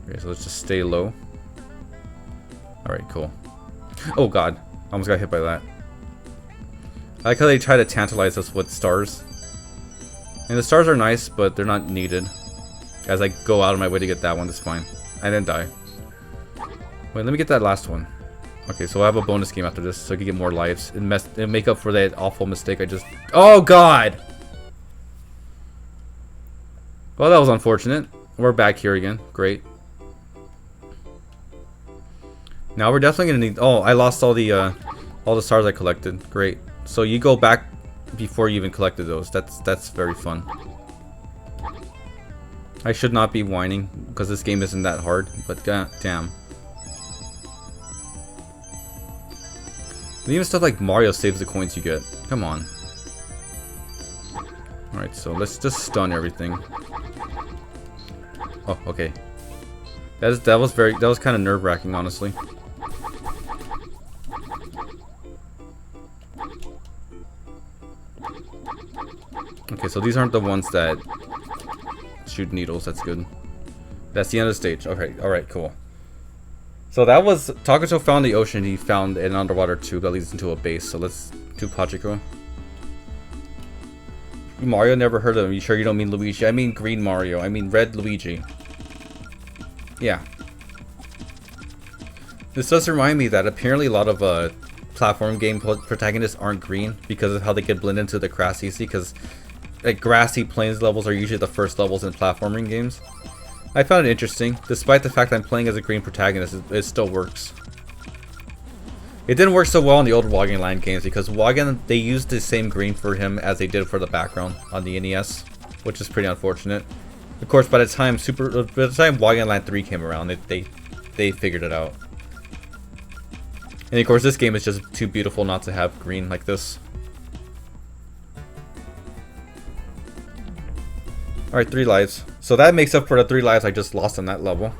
Okay, so let's just stay low. Alright, cool. Oh god. I almost got hit by that. I like how they try to tantalize us with stars. And the stars are nice, but they're not needed. As I go out of my way to get that one, that's fine. I didn't die. Wait, let me get that last one. Okay, so I have a bonus game after this, so I can get more lives and make up for that awful mistake I just. Oh god! Well, that was unfortunate. We're back here again. Great. Now we're definitely gonna need. Oh, I lost all the stars I collected. Great. So you go back before you even collected those. That's very fun. I should not be whining because this game isn't that hard, but god damn. And even stuff like Mario saves the coins you get. Come on. Alright, so let's just stun everything. Oh, okay. That was kind of nerve-wracking, honestly. Okay, so these aren't the ones that shoot needles. That's good. That's the end of the stage. Okay, alright, cool. So that was Takuto found the ocean. He found an underwater tube that leads into a base. So let's do Pachiko. Mario, never heard of him. You sure you don't mean Luigi? I mean green Mario. I mean red Luigi. Yeah. This does remind me that apparently a lot of platform game protagonists aren't green because of how they get blend into the grass easy. Because like grassy plains levels are usually the first levels in platforming games. I found it interesting. Despite the fact that I'm playing as a green protagonist, it still works. It didn't work so well in the old Wagyan Land games because Wagyan, they used the same green for him as they did for the background on the NES, which is pretty unfortunate. Of course, by the time Wagyan Land 3 came around, they figured it out. And of course, this game is just too beautiful not to have green like this. Alright, 3 lives. So that makes up for the 3 lives I just lost on that level.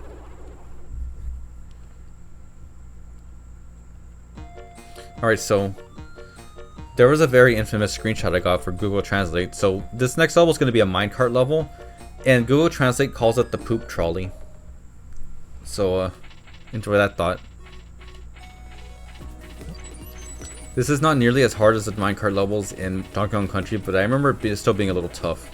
Alright, so there was a very infamous screenshot I got for Google Translate. So this next level is going to be a minecart level, and Google Translate calls it the poop trolley. So enjoy that thought. This is not nearly as hard as the minecart levels in Donkey Kong Country, but I remember it still being a little tough.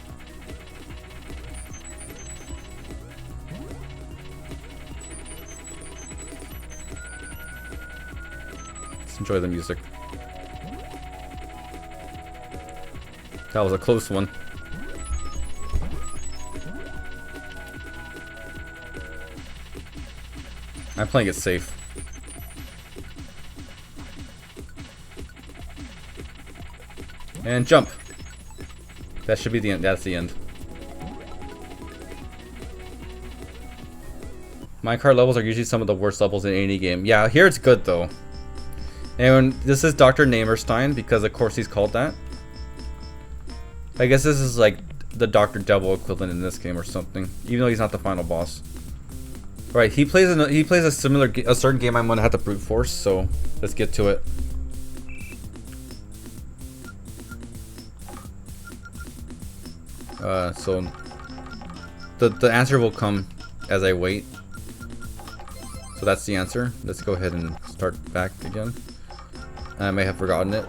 Enjoy the music. That was a close one. I'm playing it safe. And jump. That should be the end. That's the end. Minecart levels are usually some of the worst levels in any game. Yeah, here it's good though. And this is Dr. Namerstein because of course he's called that. I guess this is like the Dr. Devil equivalent in this game or something, even though he's not the final boss. Right, he plays a certain game I'm gonna have to brute force, so let's get to it. So the answer will come as I wait. So that's the answer. Let's go ahead and start back again. I may have forgotten it.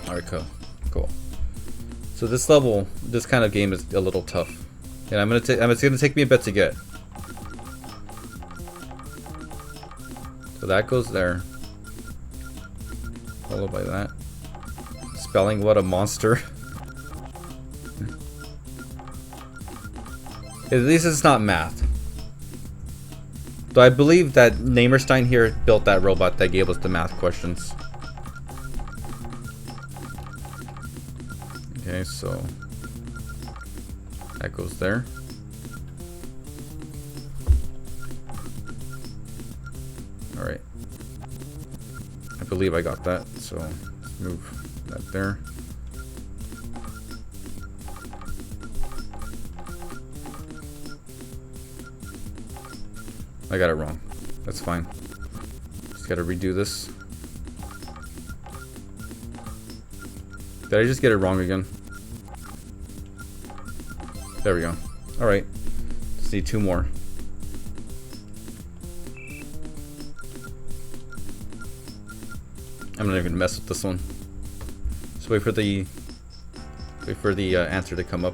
Alright, cool. So this level, this kind of game is a little tough, and it's gonna take me a bit to get. So that goes there, followed by that. Spelling, what a monster. At least it's not math. Though I believe that Namerstein here built that robot that gave us the math questions. Okay, so that goes there. Alright. I believe I got that, so let's move that there. I got it wrong. That's fine. Just gotta redo this. Did I just get it wrong again? There we go. Alright. Just need 2 more. I'm not even gonna mess with this one. Just wait for the answer to come up.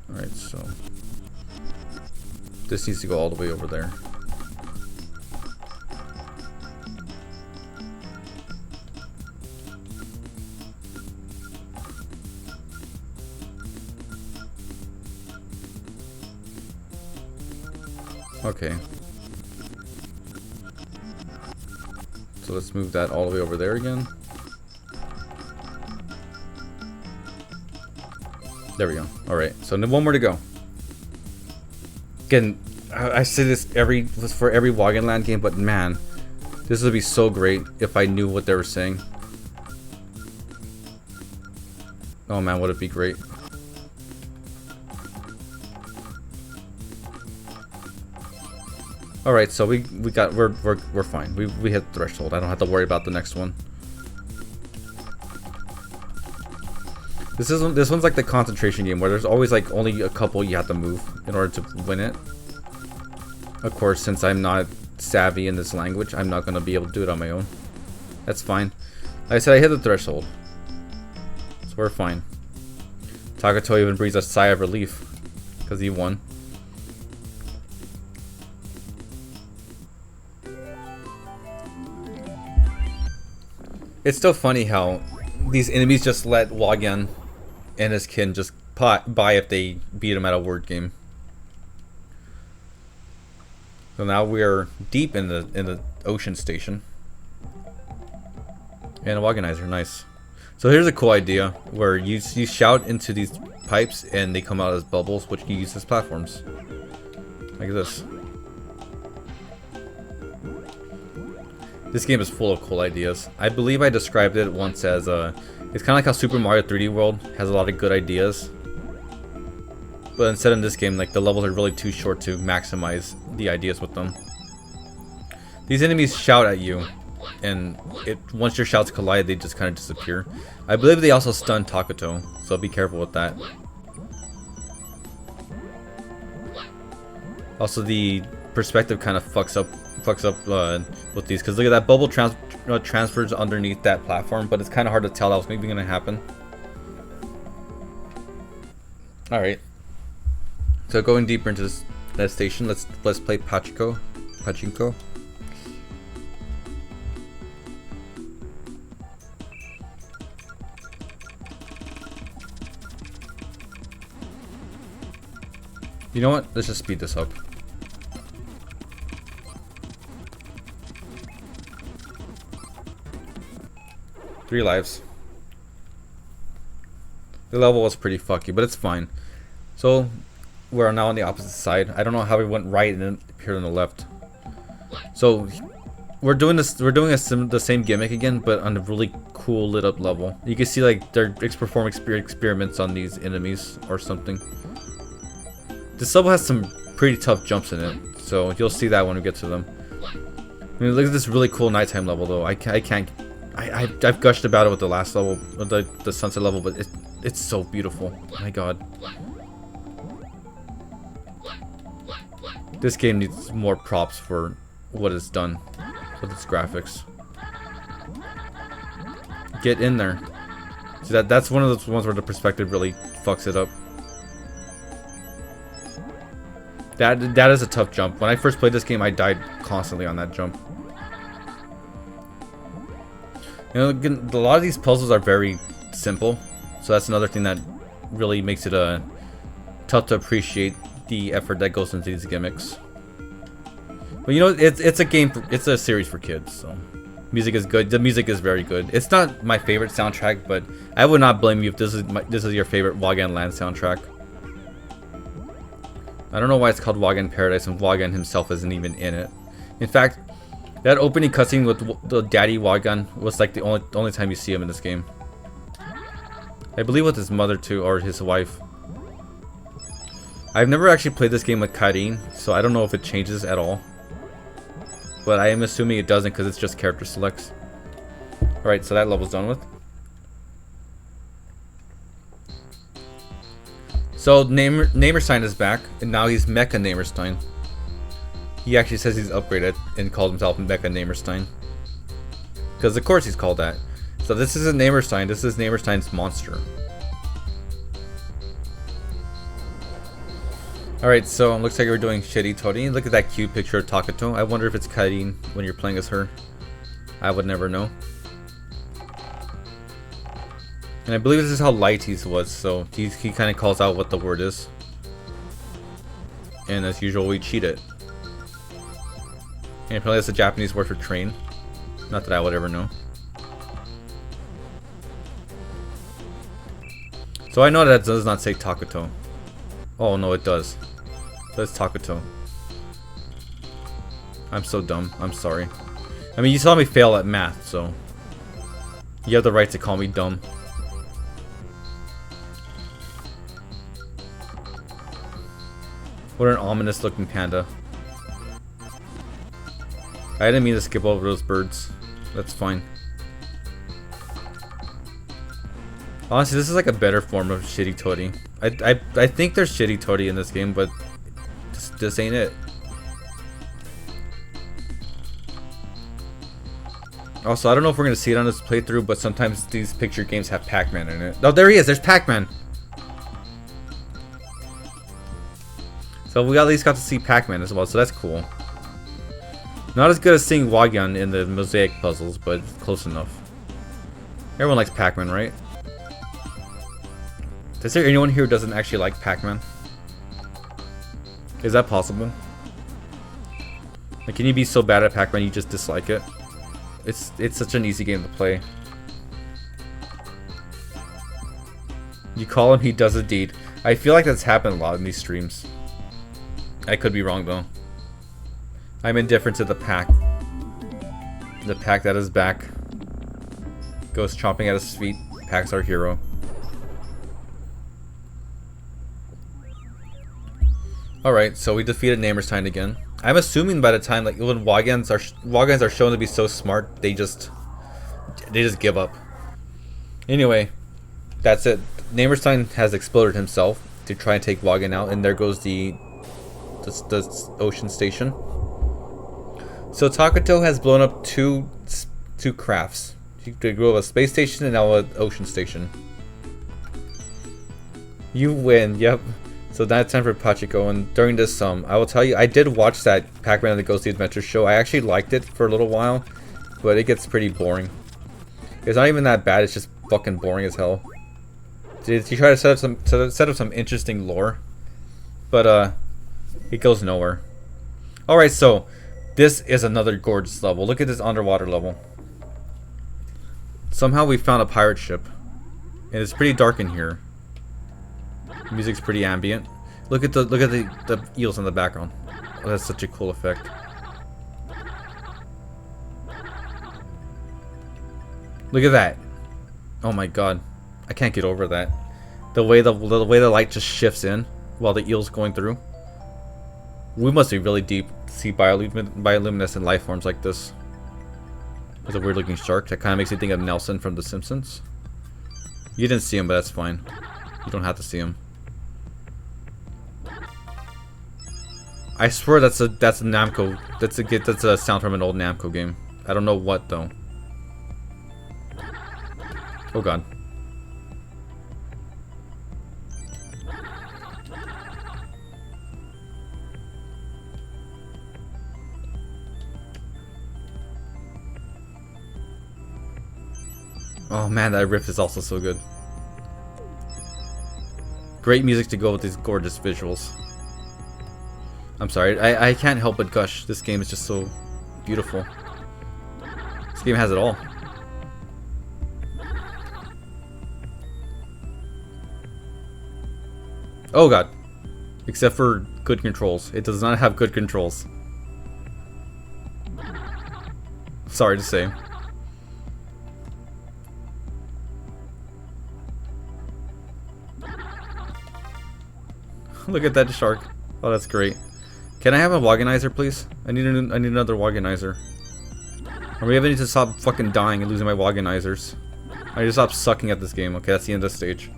Alright, so this needs to go all the way over there. Okay. So let's move that all the way over there again. There we go. Alright, so one more to go. Again, I say this for every Wagyan Land game, but man, this would be so great if I knew what they were saying. Oh man, would it be great. Alright, so we're fine. We hit the threshold. I don't have to worry about the next one. This one's like the concentration game where there's always like only a couple you have to move in order to win it. Of course, since I'm not savvy in this language, I'm not gonna be able to do it on my own. That's fine. Like I said, I hit the threshold, so we're fine. Tagato even breathes a sigh of relief because he won. It's still funny how these enemies just let Wagyan and his kin just buy if they beat him at a word game. So now we're deep in the ocean station. And a Wagyanizer, nice. So here's a cool idea where you shout into these pipes and they come out as bubbles, which you use as platforms. Like this. This game is full of cool ideas. I believe I described it once as it's kind of like how Super Mario 3D World has a lot of good ideas. But instead in this game, like the levels are really too short to maximize the ideas with them. These enemies shout at you, and once your shouts collide, they just kind of disappear. I believe they also stun Takuto, so be careful with that. Also, the perspective kind of fucks up with these, because look at that bubble transfers underneath that platform, but it's kind of hard to tell that was maybe going to happen. All right, so going deeper into that station, let's play Pachinko. You know what? Let's just speed this up. Three lives. The level was pretty fucky, but it's fine. So we're now on the opposite side. I don't know how we went right and then appeared on the left. So we're doing this. We're doing the same gimmick again, but on a really cool lit up level. You can see like they're performing experiments on these enemies or something. This level has some pretty tough jumps in it, so you'll see that when we get to them. I mean, look at this really cool nighttime level though. I've gushed about it with the last level, with the sunset level, but it's so beautiful. My God. This game needs more props for what it's done with its graphics. Get in there. See, that's one of those ones where the perspective really fucks it up. That is a tough jump. When I first played this game, I died constantly on that jump. You know, again, a lot of these puzzles are very simple, so that's another thing that really makes it tough to appreciate the effort that goes into these gimmicks. But you know, it's a game. It's a series for kids, so music is good. The music is very good. It's not my favorite soundtrack, but I would not blame you if this is your favorite Wagyan Land soundtrack. I don't know why it's called Wagyan Paradise and Wagyan himself isn't even in it. In fact, that opening cutscene with the daddy Wagyan was like the only time you see him in this game. I believe with his mother too, or his wife. I've never actually played this game with Karin, so I don't know if it changes at all. But I am assuming it doesn't because it's just character selects. Alright, so that level's done with. So Namerstein is back, and now he's Mecha Namerstein. He actually says he's upgraded and called himself Mecha Namerstein. Because of course he's called that. So this isn't Namerstein, this is Namerstein's monster. Alright, so it looks like we're doing Shitty Toddy. Look at that cute picture of Takato. I wonder if it's Karin when you're playing as her. I would never know. And I believe this is how Lighties was, so he kind of calls out what the word is. And as usual, we cheat it. And apparently that's a Japanese word for train. Not that I would ever know. So I know that does not say Takato. Oh no, it does. That's Takato. I'm so dumb. I'm sorry. I mean, you saw me fail at math, so you have the right to call me dumb. What an ominous looking panda. I didn't mean to skip over those birds. That's fine. Honestly, this is like a better form of Shitty Toddy. I think there's Shitty Toddy in this game, but this ain't it. Also, I don't know if we're gonna see it on this playthrough, but sometimes these picture games have Pac-Man in it. Oh, there he is. There's Pac-Man. So we at least got to see Pac-Man as well, so that's cool. Not as good as seeing Wagyan in the mosaic puzzles, but close enough. Everyone likes Pac-Man, right? Is there anyone here who doesn't actually like Pac-Man? Is that possible? Like, can you be so bad at Pac-Man you just dislike it? It's such an easy game to play. You call him, he does a deed. I feel like that's happened a lot in these streams. I could be wrong though. I'm indifferent to the pack. The pack that is back. Goes chomping at his feet. Pack's our hero. Alright, so we defeated Namerstein again. I'm assuming by the time, like, when Wagyans are shown to be so smart, they just give up. Anyway, that's it. Namerstein has exploded himself to try and take Wagyan out, and there goes the ocean station. So Takato has blown up two crafts. They grew up a space station and now an ocean station. You win, yep. So now it's time for Pachiko, and during this I will tell you, I did watch that Pac-Man and the Ghostly Adventure show. I actually liked it for a little while, but it gets pretty boring. It's not even that bad, it's just fucking boring as hell. Did you try to set up some interesting lore? But it goes nowhere. Alright, so this is another gorgeous level. Look at this underwater level. Somehow we found a pirate ship. And it's pretty dark in here. The music's pretty ambient. Look at the eels in the background. Oh, that's such a cool effect. Look at that. Oh my god. I can't get over that. The way the light just shifts in while the eel's going through. We must be really deep to see bioluminescent life forms like this. There's a weird looking shark that kind of makes you think of Nelson from The Simpsons. You didn't see him, but that's fine. You don't have to see him. I swear that's a Namco. That's a sound from an old Namco game. I don't know what though. Oh god. Oh man, that riff is also so good. Great music to go with these gorgeous visuals. I'm sorry, I can't help but gush. This game is just so beautiful. This game has it all. Oh god. Except for good controls. It does not have good controls. Sorry to say. Look at that shark. Oh, that's great. Can I have a Waganizer, please? I need another Waganizer. Or maybe I need to stop fucking dying and losing my Waganizers. I need to stop sucking at this game. Okay, that's the end of the stage.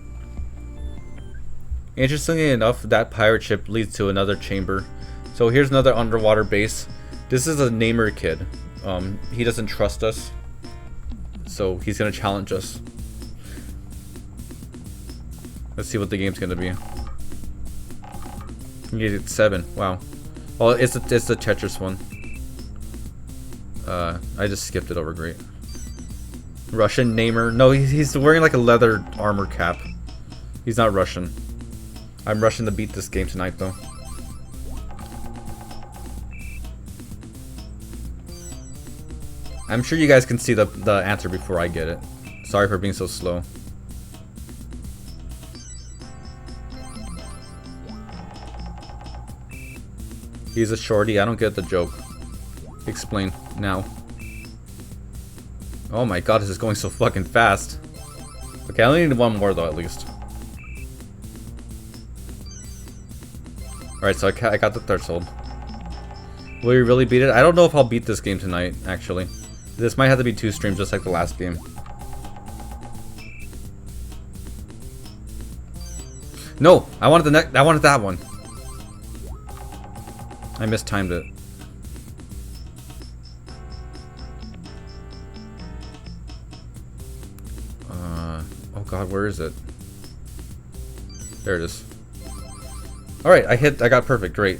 Interestingly enough, that pirate ship leads to another chamber. So here's another underwater base. This is a Namer kid. He doesn't trust us. So he's gonna challenge us. Let's see what the game's gonna be. You needed 7. Wow. Well, it's the Tetris one. I just skipped it over. Great. Russian Namer. No, he's wearing like a leather armor cap. He's not Russian. I'm rushing to beat this game tonight, though. I'm sure you guys can see the answer before I get it. Sorry for being so slow. He's a shorty. I don't get the joke. Explain now. Oh my god, this is going so fucking fast. Okay, I only need one more though, at least. Alright, so I got the threshold. Will you really beat it? I don't know if I'll beat this game tonight, actually. This might have to be 2 streams, just like the last game. No, I wanted that one. I mistimed it. Oh god, where is it? There it is. Alright, I got perfect, great.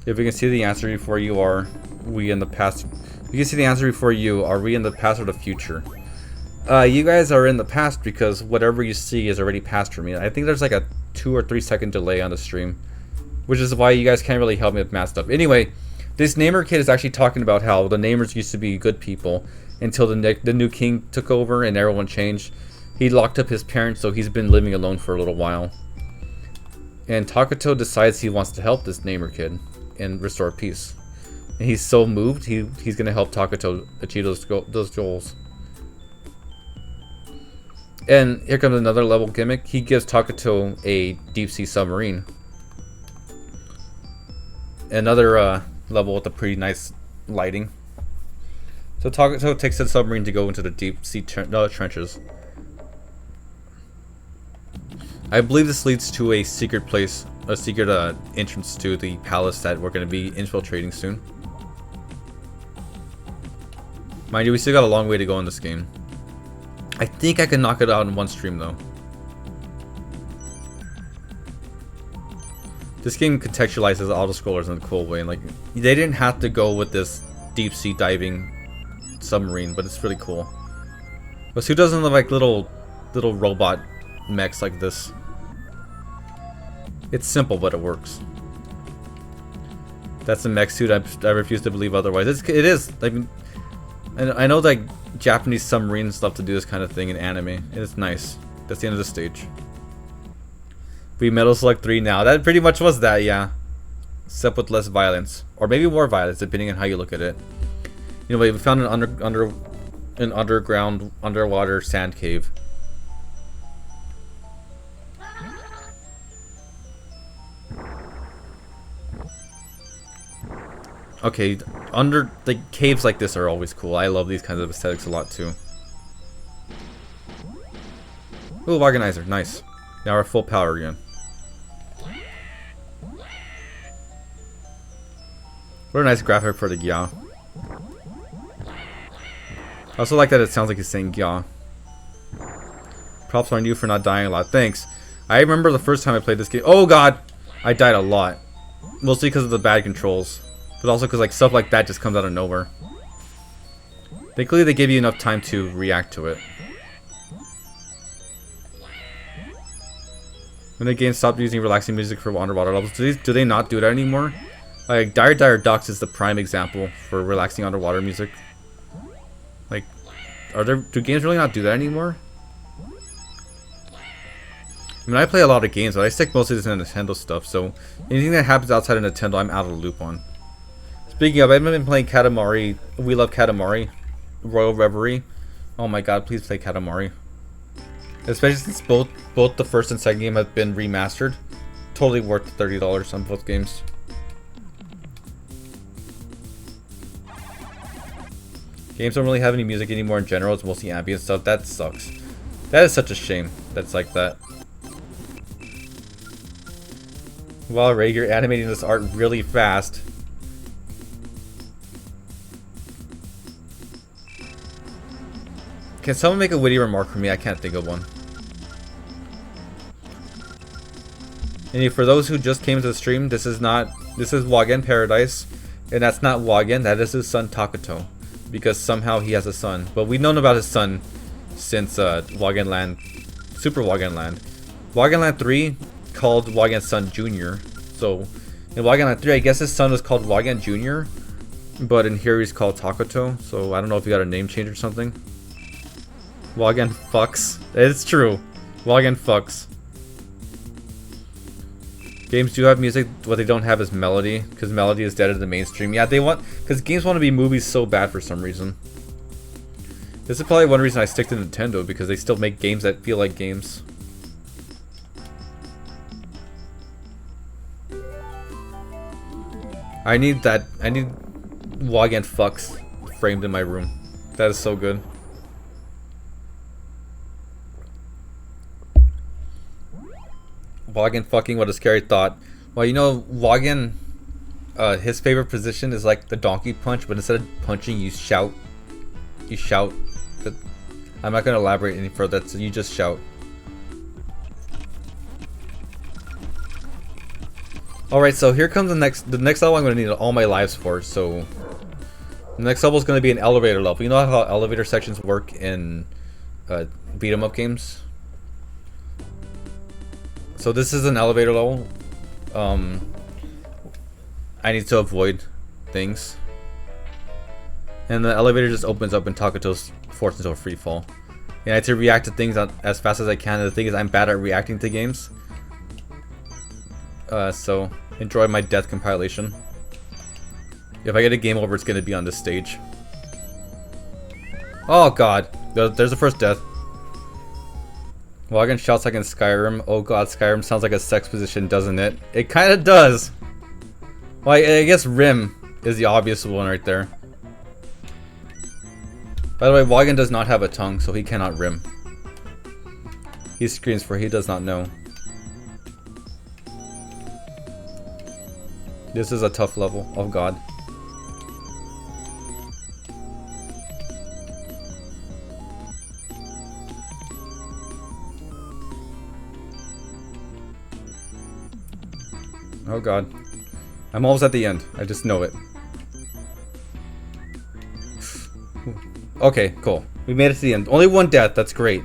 If we can see the answer before you, are we in the past? If you can see the answer before you, are we in the past or the future? You guys are in the past because whatever you see is already past for me. I think there's like a 2 or 3 second delay on the stream, which is why you guys can't really help me with math stuff. Anyway, this Namer kid is actually talking about how the Namers used to be good people until the new king took over and everyone changed. He locked up his parents, so he's been living alone for a little while. And Takuto decides he wants to help this Namer kid and restore peace. And he's so moved, he's gonna help Takuto achieve those goals. And here comes another level gimmick. He gives Takuto a deep sea submarine. Another level with a pretty nice lighting. So Takuto takes the submarine to go into the deep sea trenches. I believe this leads to a secret place, a secret entrance to the palace that we're going to be infiltrating soon. Mind you, we still got a long way to go in this game. I think I can knock it out in one stream though. This game contextualizes auto-scrollers in a cool way. Like, they didn't have to go with this deep sea diving submarine, but it's really cool. But who doesn't love like little robot mechs like this? It's simple, but it works. That's a mech suit. I refuse to believe otherwise. It is. I mean, and I know like Japanese submarines love to do this kind of thing in anime, and it's nice. That's the end of the stage. We Metal Select 3 now. That pretty much was that, yeah. Except with less violence, or maybe more violence, depending on how you look at it. You know, we found an underground underwater sand cave. Okay, under the caves like this are always cool. I love these kinds of aesthetics a lot too. Ooh, Waganizer, nice. Now we're full power again. What a nice graphic for the Gya. I also like that it sounds like he's saying Gya. Props on you for not dying a lot. Thanks. I remember the first time I played this game. Oh god! I died a lot. Mostly because of the bad controls. But also because like stuff like that just comes out of nowhere. Thankfully they give you enough time to react to it. When the game stopped using relaxing music for underwater levels, do they not do that anymore? Like Dire Dire Ducks is the prime example for relaxing underwater music. Like, do games really not do that anymore? I mean, I play a lot of games, but I stick mostly to Nintendo stuff, so anything that happens outside of Nintendo, I'm out of the loop on. Speaking of, I've been playing Katamari. We love Katamari. Royal Reverie. Oh my god, please play Katamari. Especially since both the first and second game have been remastered. Totally worth $30 on both games. Games don't really have any music anymore in general. It's mostly ambient stuff. That sucks. That is such a shame. That's like that. Wow, Ray, you're animating this art really fast. Can someone make a witty remark for me? I can't think of one. And for those who just came to the stream, this is Wagyan Paradise, and that's not Wagyan, that is his son Takuto. Because somehow he has a son. But we've known about his son since Wagyan Land, Super Wagyan Land. Wagyan Land 3 called Wagyan's son Junior. So in Wagyan Land 3, I guess his son was called Wagyan Junior. But in here he's called Takuto. So I don't know if he got a name change or something. Wagyan fucks. It's true. Wagyan fucks. Games do have music, what they don't have is melody, because melody is dead in the mainstream. Yeah, because games want to be movies so bad for some reason. This is probably one reason I stick to Nintendo, because they still make games that feel like games. I need Wagyan fucks framed in my room. That is so good. Wagyan fucking, what a scary thought. Well, you know, Wagyan, his favorite position is like the donkey punch, but instead of punching, you shout. You shout. I'm not going to elaborate any further, so you just shout. Alright, so here comes the next level I'm going to need all my lives for, so... The next level is going to be an elevator level. You know how elevator sections work in beat 'em up games? So this is an elevator level. I need to avoid things. And the elevator just opens up and Takuto's forced into a free fall. And I have to react to things as fast as I can. And the thing is, I'm bad at reacting to games. So enjoy my death compilation. If I get a game over, it's going to be on this stage. Oh god, there's the first death. Wagyan shouts like in Skyrim. Oh god, Skyrim sounds like a sex position, doesn't it? It kind of does. Well, I guess Rim is the obvious one right there. By the way, Wagyan does not have a tongue, so he cannot rim. He screams for he does not know. This is a tough level. Oh god. Oh god. I'm almost at the end. I just know it. Okay, cool. We made it to the end. Only one death. That's great.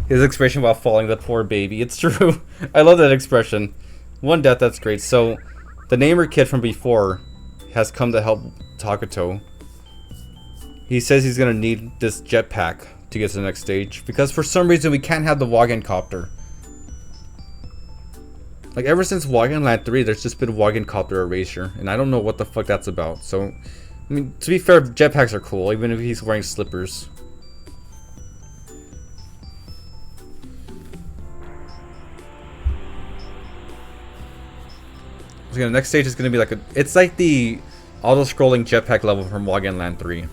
His expression while falling, the poor baby. It's true. I love that expression. One death. That's great. So, the Namer kid from before has come to help Takuto. He says he's going to need this jetpack to get to the next stage. Because for some reason we can't have the Wagyan copter. Like, ever since Wagyan Land 3, there's just been Wagyan copter erasure. And I don't know what the fuck that's about. So, I mean, to be fair, jetpacks are cool, even if he's wearing slippers. Okay, the next stage is gonna be like it's like the auto-scrolling jetpack level from Wagyan Land 3.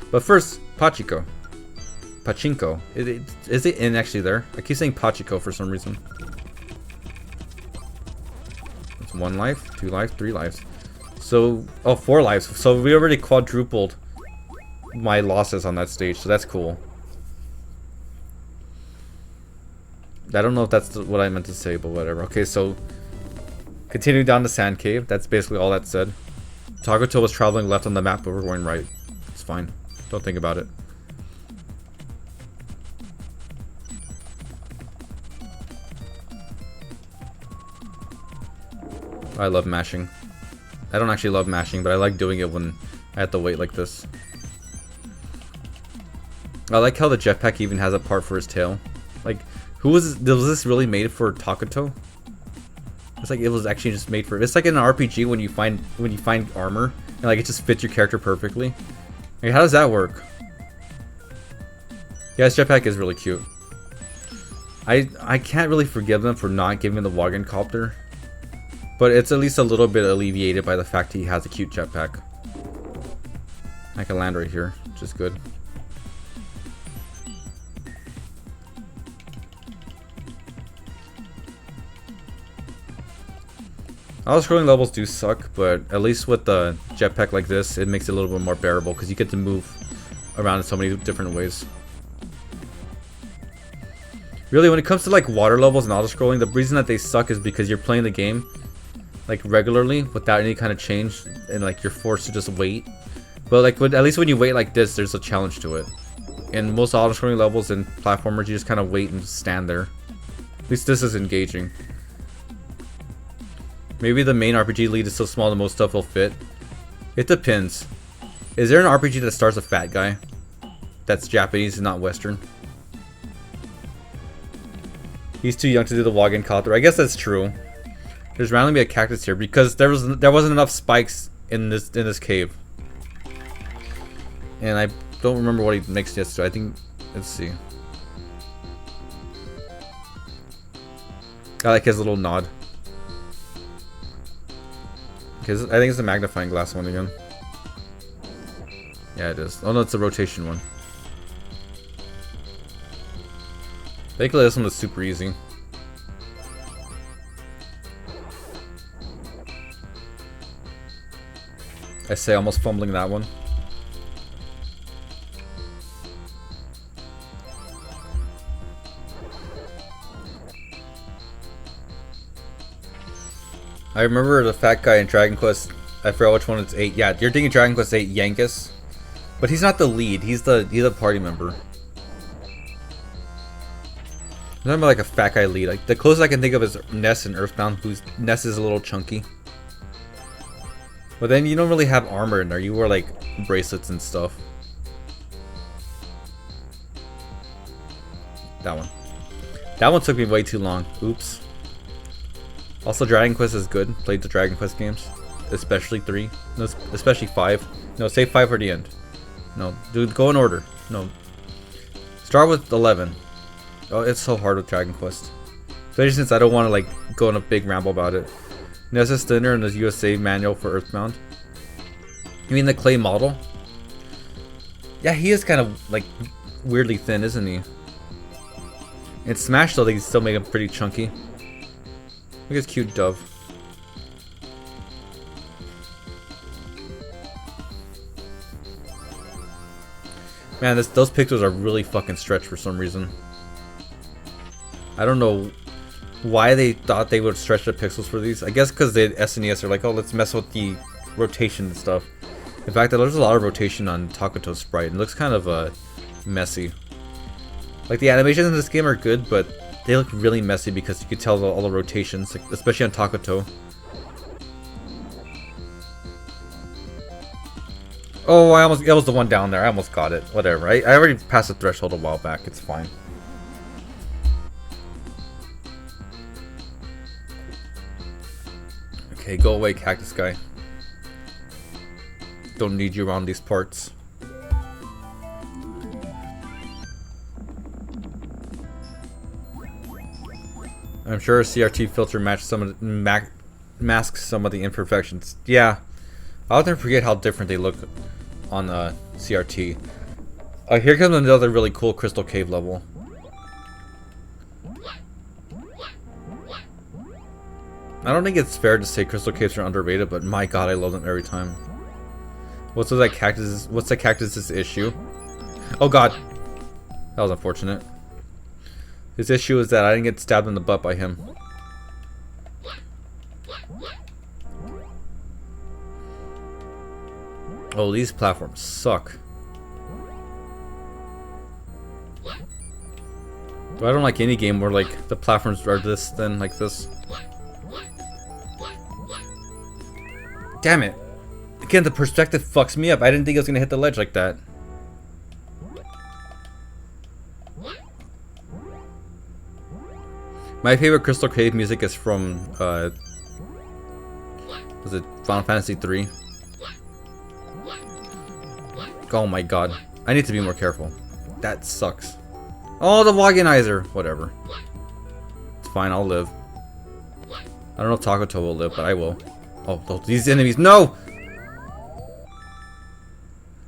But first, Pachinko. Is it in actually there? I keep saying Pachinko for some reason. It's 1 life, 2 lives, 3 lives. So, oh, 4 lives. So we already quadrupled my losses on that stage, so that's cool. I don't know if that's what I meant to say, but whatever. Okay, so continue down the sand cave. That's basically all that said. Takuto was traveling left on the map, but we're going right. It's fine. Don't think about it. I love mashing. I don't actually love mashing, but I like doing it when I have to wait like this. I like how the jetpack even has a part for his tail. Like, was this really made for Takuto? It's like it was actually just made for. It's like in an RPG when you find armor and like it just fits your character perfectly. Like, how does that work? Yeah, his jetpack is really cute. I can't really forgive them for not giving the Wagyan copter, but it's at least a little bit alleviated by the fact he has a cute jetpack. I can land right here, which is good. Auto-scrolling levels do suck, but at least with the jetpack like this, it makes it a little bit more bearable because you get to move around in so many different ways. Really, when it comes to like water levels and auto-scrolling, the reason that they suck is because you're playing the game like regularly without any kind of change, and like you're forced to just wait. But like at least when you wait like this, there's a challenge to it. In most auto-scrolling levels and platformers, you just kind of wait and just stand there. At least this is engaging. Maybe the main RPG lead is so small that most stuff will fit. It depends. Is there an RPG that stars a fat guy? That's Japanese and not Western? He's too young to do the Wagyan copter. I guess that's true. There's randomly a cactus here because there wasn't enough spikes in this cave. And I don't remember what he makes yes to. I think, let's see. I like his little nod. Because I think it's the magnifying glass one again. Yeah, it is. Oh no, it's the rotation one. Thankfully, this one was super easy. I say almost fumbling that one. I remember the fat guy in Dragon Quest. I forgot which one it's 8. Yeah, you're thinking Dragon Quest 8 Yankus. But he's not the lead, he's the party member. I'm talking about like a fat guy lead. Like the closest I can think of is Ness in Earthbound, whose Ness is a little chunky. But then you don't really have armor in there, you wear like bracelets and stuff. That one. That one took me way too long. Oops. Also, Dragon Quest is good. Played the Dragon Quest games. Especially 3. No, especially 5. No, save 5 for the end. No, dude, go in order. No. Start with 11. Oh, it's so hard with Dragon Quest. Especially since I don't want to, like, go on a big ramble about it. Nessa's thinner in the USA manual for Earthbound. You mean the clay model? Yeah, he is kind of, like, weirdly thin, isn't he? In Smash, though, they still make him pretty chunky. Look at this cute dove. Man, those pixels are really fucking stretched for some reason. I don't know why they thought they would stretch the pixels for these. I guess because the SNES are like, oh, let's mess with the rotation and stuff. In fact, there's a lot of rotation on Takuto's sprite, and it looks kind of messy. Like, the animations in this game are good, but they look really messy because you can tell all the rotations, like, especially on Takuto. Oh, that was the one down there. I almost got it. Whatever. I already passed the threshold a while back. It's fine. Okay, go away, cactus guy. Don't need you around these parts. I'm sure a CRT filter masks some of the imperfections. Yeah, I'll never forget how different they look on CRT. Here comes another really cool Crystal Cave level. I don't think it's fair to say Crystal Caves are underrated, but my god, I love them every time. What's with that cactus? What's the cactus's issue? Oh god, that was unfortunate. His issue is that I didn't get stabbed in the butt by him. Oh, these platforms suck. But I don't like any game where like the platforms are this thin, like this. Damn it! Again, the perspective fucks me up. I didn't think I was gonna hit the ledge like that. My favorite Crystal Cave music is from, was it Final Fantasy 3? Oh my god. I need to be more careful. That sucks. Oh, the Wagyanizer! Whatever. It's fine, I'll live. I don't know if Takoto will live, but I will. Oh, these enemies, no!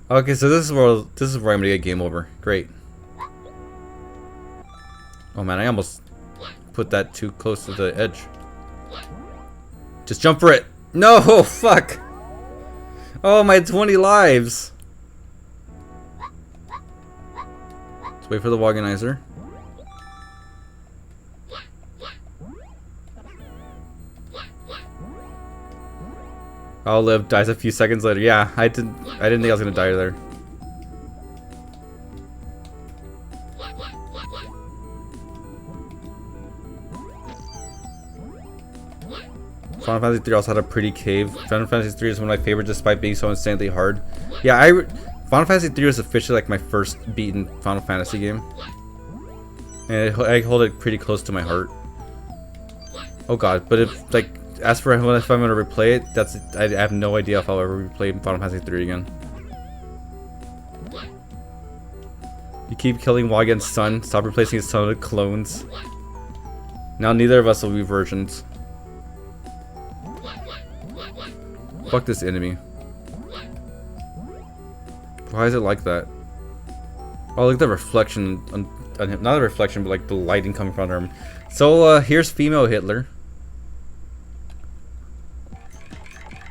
Okay, so this is where I'm gonna get game over. Great. Oh man, I almost put that too close to the edge. Just jump for it! No! Fuck! Oh, my 20 lives! Let's wait for the Wagyanizer. I'll live, dies a few seconds later. Yeah, I didn't think I was gonna die there. Final Fantasy 3 also had a pretty cave. Final Fantasy 3 is one of my favorites despite being so insanely hard. Yeah, Final Fantasy 3 was officially like my first beaten Final Fantasy game. And I hold it pretty close to my heart. Oh god, but if like as for if I'm gonna replay it, I have no idea if I'll ever replay Final Fantasy 3 again. You keep killing Wagyan's son, stop replacing his son with clones. Now neither of us will be virgins. Fuck this enemy. Why is it like that? Oh, look at the reflection on him. Not the reflection, but like the lighting coming from him. So, here's female Hitler.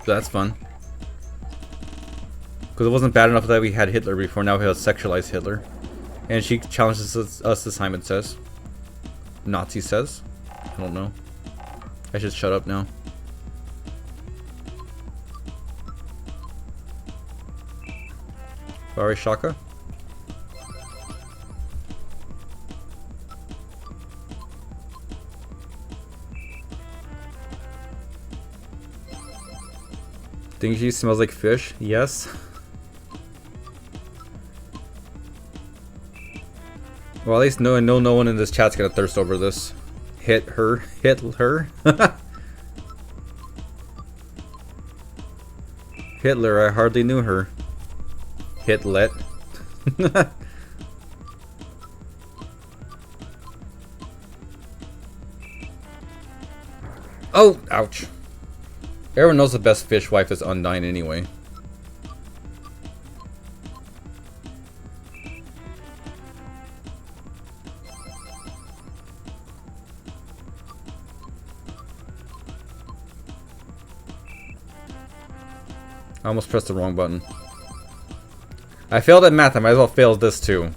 So that's fun. Because it wasn't bad enough that we had Hitler before, now we have sexualized Hitler. And she challenges us, as Simon says. Nazi says. I don't know. I should shut up now. Sorry, Shaka. Think she smells like fish? Yes. Well, at least no one in this chat's gonna thirst over this. Hit her. Hitler. Hitler, I hardly knew her. Hitlet. Oh, ouch. Everyone knows the best fish wife is Undyne anyway. I almost pressed the wrong button. I failed at math, I might as well fail this too.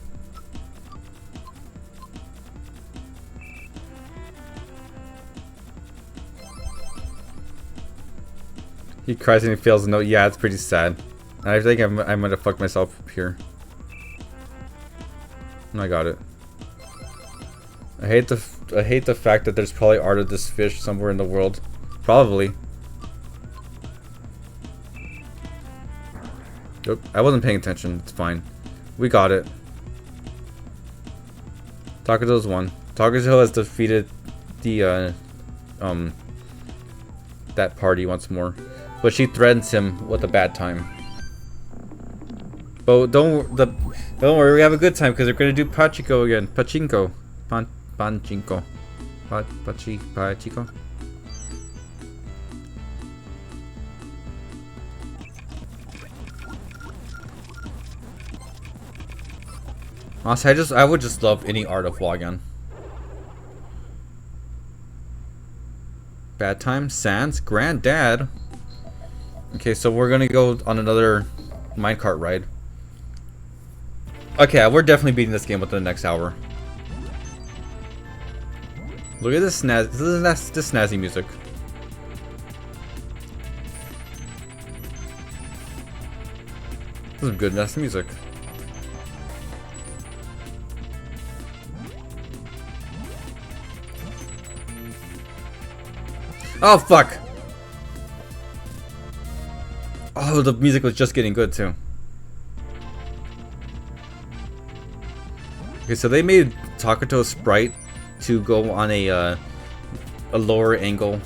He cries and he fails a note. Yeah, it's pretty sad. And I think I might have fucked myself here. And I got it. I hate the fact that there's probably art of this fish somewhere in the world. Probably. Nope, I wasn't paying attention. It's fine. We got it. Takuto's won. Takuto has defeated the that party once more, but she threatens him with a bad time. But don't worry, we have a good time because they're gonna do pachinko again. Pachinko. Pachinko. Chico. Honestly, I would just love any art of Wagyan. Bad Time, Sans, Granddad. Okay, so we're gonna go on another minecart ride. Okay, we're definitely beating this game within the next hour. Look at this this snazzy music. This is good nasty music. Oh fuck! Oh, the music was just getting good too. Okay, so they made Takuto's sprite to go on a lower angle,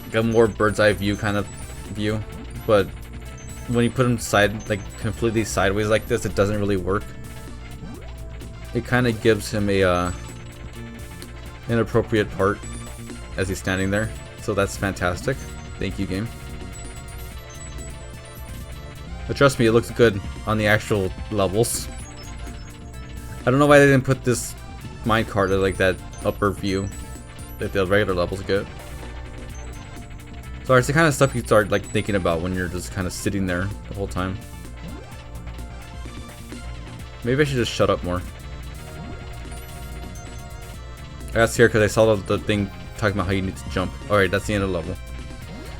like a more bird's eye view kind of view, but when you put him completely sideways like this, it doesn't really work. It kind of gives him a inappropriate part as he's standing there, so that's fantastic. Thank you, game. But trust me, it looks good on the actual levels. I don't know why they didn't put this minecart at like that upper view that the regular levels get. So it's the kind of stuff you start like thinking about when you're just kind of sitting there the whole time. Maybe I should just shut up more. I got scared because I saw the thing talking about how you need to jump. Alright, that's the end of the level.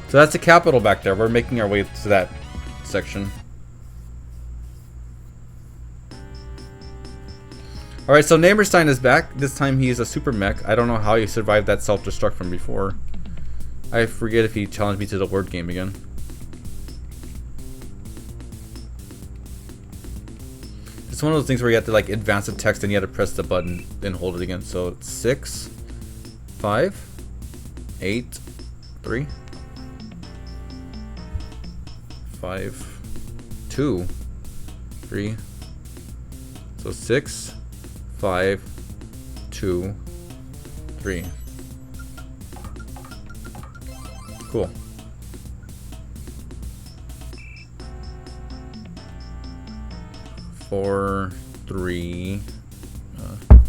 So that's the capital back there. We're making our way to that section. Alright, so Namerstein is back. This time he is a super mech. I don't know how he survived that self-destruct from before. I forget if he challenged me to the word game again. It's one of those things where you have to like advance the text and you have to press the button and hold it again. So it's 6, 5, 8, 3, 5, 2, 3. So 6, 5, 2, 3. Cool. Four, 3. So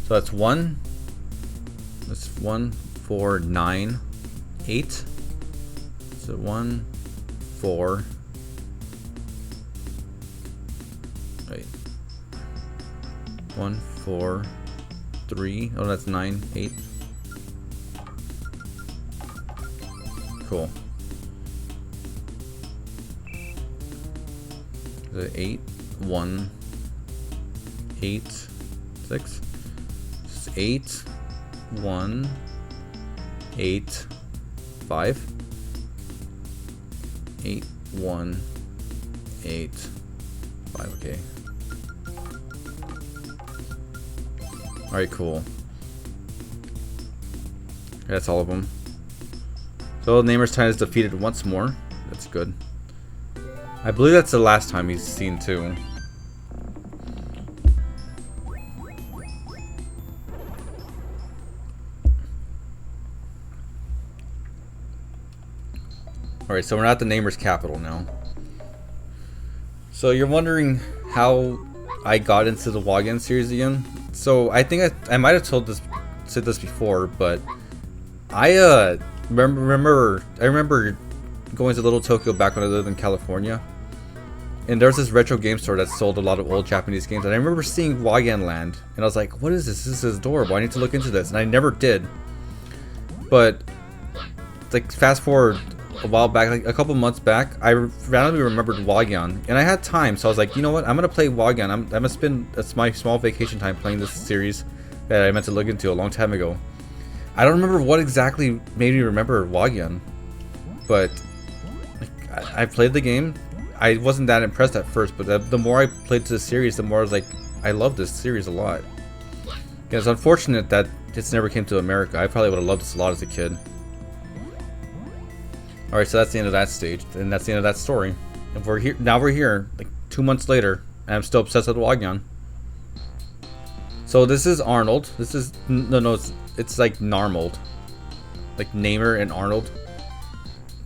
that's 1. That's 1, 4, 9, 8. So 1, 4. Wait. 1, 4, 3. Oh, that's 9, 8. Cool. The 8, 1, 8, 6. 8, 1, 8, 5. 8, 1, 8, 5. Okay. Alright, cool. That's all of them. So Namerstein is defeated once more. That's good. I believe that's the last time he's seen too. Alright, so we're at the Namer's capital now. So you're wondering how I got into the Wagyan series again? So I think I might have said this before, but I remember going to Little Tokyo back when I lived in California, and there was this retro game store that sold a lot of old Japanese games, and I remember seeing Wagyan Land, and I was like, what is this? This is adorable. I need to look into this, and I never did. But like fast forward a while back, like a couple months back, I randomly remembered Wagyan, and I had time, so I was like, you know what? I'm gonna play Wagyan. I'm gonna spend my small vacation time playing this series that I meant to look into a long time ago. I don't remember what exactly made me remember Wagyan, but I played the game. I wasn't that impressed at first, but the more I played to the series, the more I was like, I love this series a lot. And it's unfortunate that this never came to America. I probably would have loved this a lot as a kid. Alright, so that's the end of that stage, and that's the end of that story. And we're here now. We're here, like 2 months later, and I'm still obsessed with Wagyan. So this is Arnold. This is no, it's it's like Narmold, like Namer and Arnold.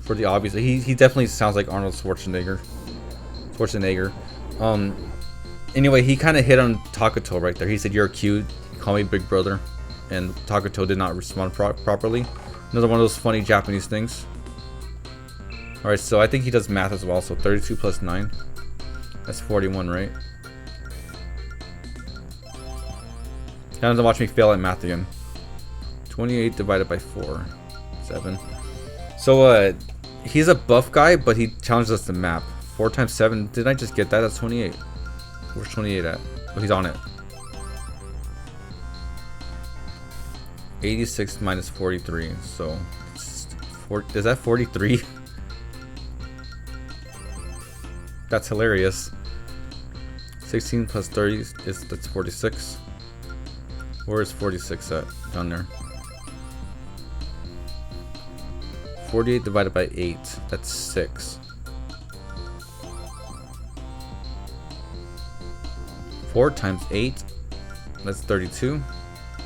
For the obvious, he definitely sounds like Arnold Schwarzenegger. Anyway, he kind of hit on Takuto right there. He said, "You're cute. Call me Big Brother," and Takuto did not respond properly. Another one of those funny Japanese things. All right, so I think he does math as well. So 32 plus 9, that's 41, right? Now to watch me fail at math again. 28 divided by 4, 7. So he's a buff guy, but he challenges us to map. 4 times 7. Did I just get that? That's 28. Where's 28 at? Oh, he's on it. 86 minus 43. So, is that 43? That's hilarious. 16 plus 30 that's 46. Where is 46 at? Down there. 48 divided by 8. That's 6. 4 times 8. That's 32.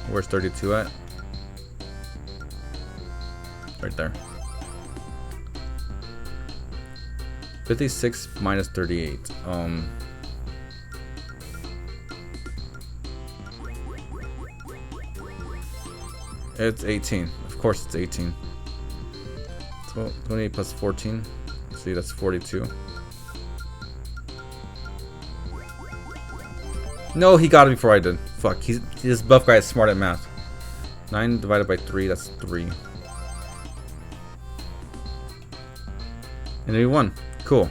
Where's 32 at? Right there. 56 minus 38. It's 18. Of course it's 18. 28 plus 14. See, that's 42. No, he got it before I did. Fuck, this buff guy is smart at math. 9 divided by 3, that's 3. And he won. Cool.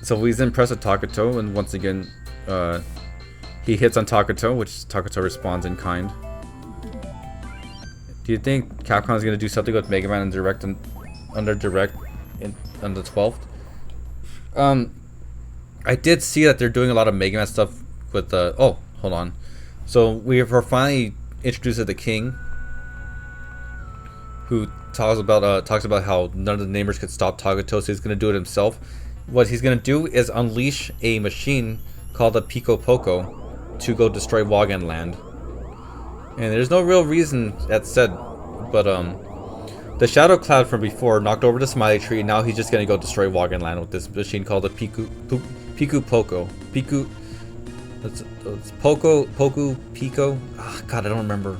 So he's impressed with Takuto, and once again, he hits on Takuto, which Takuto responds in kind. Do you think Capcom is going to do something with Mega Man and Direct on the 12th? I did see that they're doing a lot of Mega Man stuff with the... Oh, hold on. So we're finally introduced to the King, who talks about how none of the namers could stop Takuto, so he's going to do it himself. What he's going to do is unleash a machine called a Pico Poco to go destroy Wagyan Land. And there's no real reason that's said, but the Shadow Cloud from before knocked over the Smiley Tree, and now he's just going to go destroy Wagyan Land with this machine called a Pico Poco. It's Pico. Ah, God, I don't remember.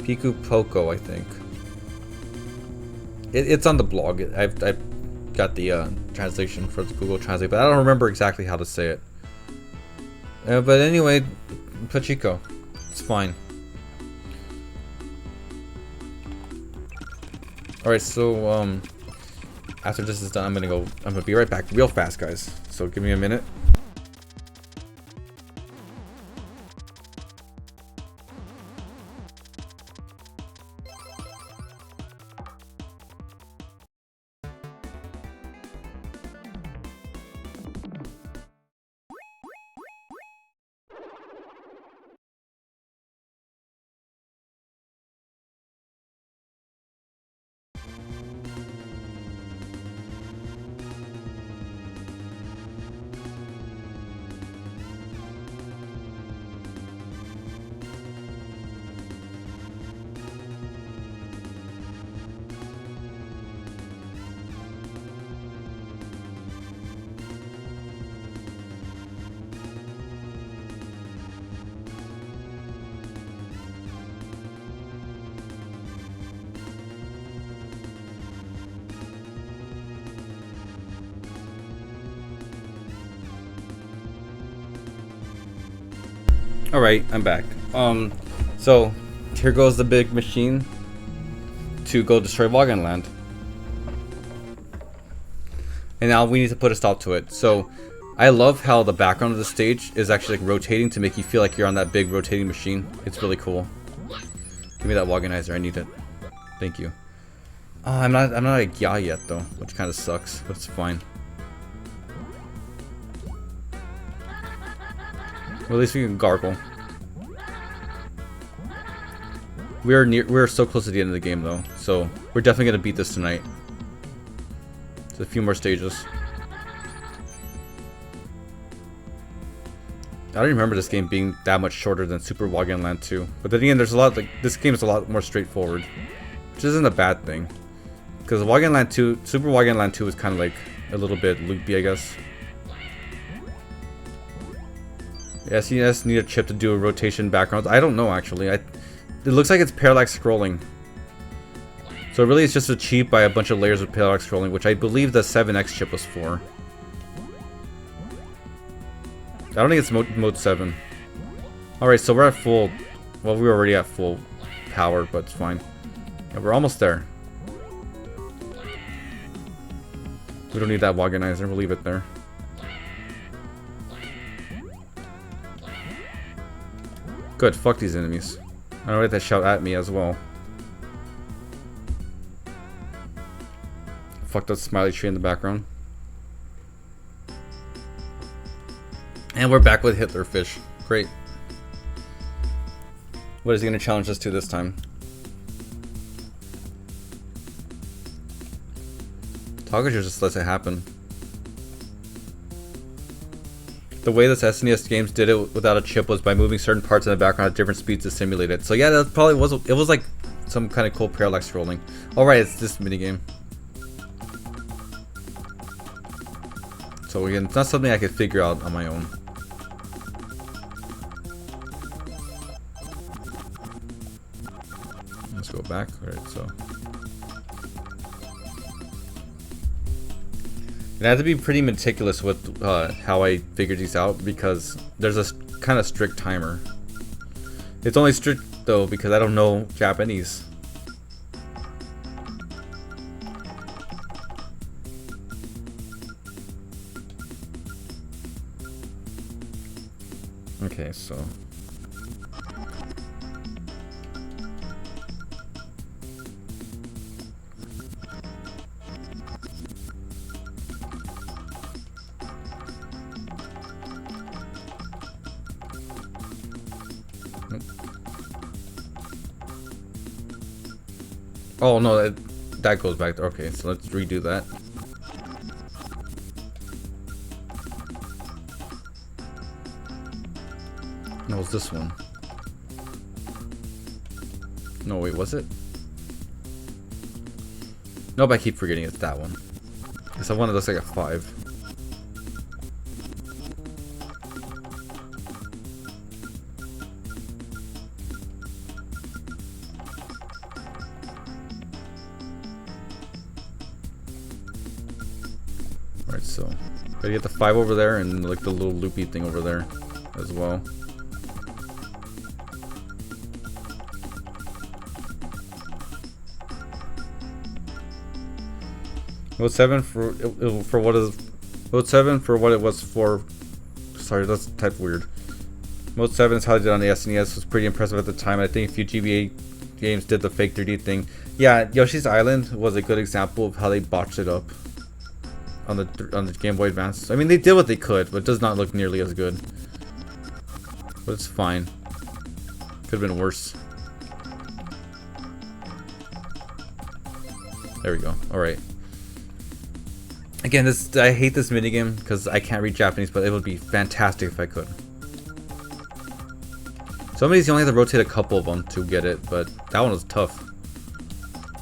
Pico Poco, I think. It's on the blog. I've got the translation for the Google Translate, but I don't remember exactly how to say it. But anyway, Pachiko, it's fine. All right, so after this is done, I'm gonna be right back, real fast, guys. So give me a minute. Alright, I'm back. So here goes the big machine to go destroy Wagyan Land. And now we need to put a stop to it. So I love how the background of the stage is actually like rotating to make you feel like you're on that big rotating machine. It's really cool. Give me that Wagyanizer, I need it. Thank you. I'm not a Gya yet though, which kind of sucks, but it's fine. Well, at least we can gargle. We're so close to the end of the game though, so we're definitely gonna beat this tonight. There's a few more stages. I don't remember this game being that much shorter than Super Wagyan Land 2. But then again, there's a lot, like, this game is a lot more straightforward. Which isn't a bad thing. Because Wagyan Land 2, Super Wagyan Land 2 is kind of like a little bit loopy, I guess. SNES need a chip to do a rotation background. I don't know, actually. It looks like it's parallax scrolling. So really it's just a cheat by a bunch of layers of parallax scrolling, which I believe the 7X chip was for. I don't think it's mode 7. Alright, so we're at full... Well, we were already at full power, but it's fine. Yeah, we're almost there. We don't need that Waganizer, we'll leave it there. Good, fuck these enemies. I don't want to shout at me as well. Fuck that smiley tree in the background. And we're back with Hitler Fish. Great. What is he going to challenge us to this time? Talkager just lets it happen. The way this SNES games did it without a chip was by moving certain parts in the background at different speeds to simulate it. So yeah, that probably was, it was like some kind of cool parallax scrolling. Alright, it's this minigame. So again, it's not something I could figure out on my own. Let's go back. Alright, so. And I had to be pretty meticulous with how I figured these out because there's a kind of strict timer. It's only strict though because I don't know Japanese. Okay, so. Oh no, that goes back there. Okay, so let's redo that. No, it was this one. No, wait, was it? Nope, I keep forgetting it's that one. It's the one that looks like a 5. Alright, so gotta get the 5 over there and like the little loopy thing over there as well. Mode 7 for what is Mode 7 for what it was for. Sorry, that's type weird. Mode 7 is how they did on the SNES. Was pretty impressive at the time. I think a few GBA games did the fake 3D thing. Yeah, Yoshi's Island was a good example of how they botched it up on the Game Boy Advance. I mean, they did what they could, but it does not look nearly as good. But it's fine. Could have been worse. There we go. All right. Again, I hate this minigame because I can't read Japanese, but it would be fantastic if I could. Some of these you only have to rotate a couple of them to get it, but that one was tough.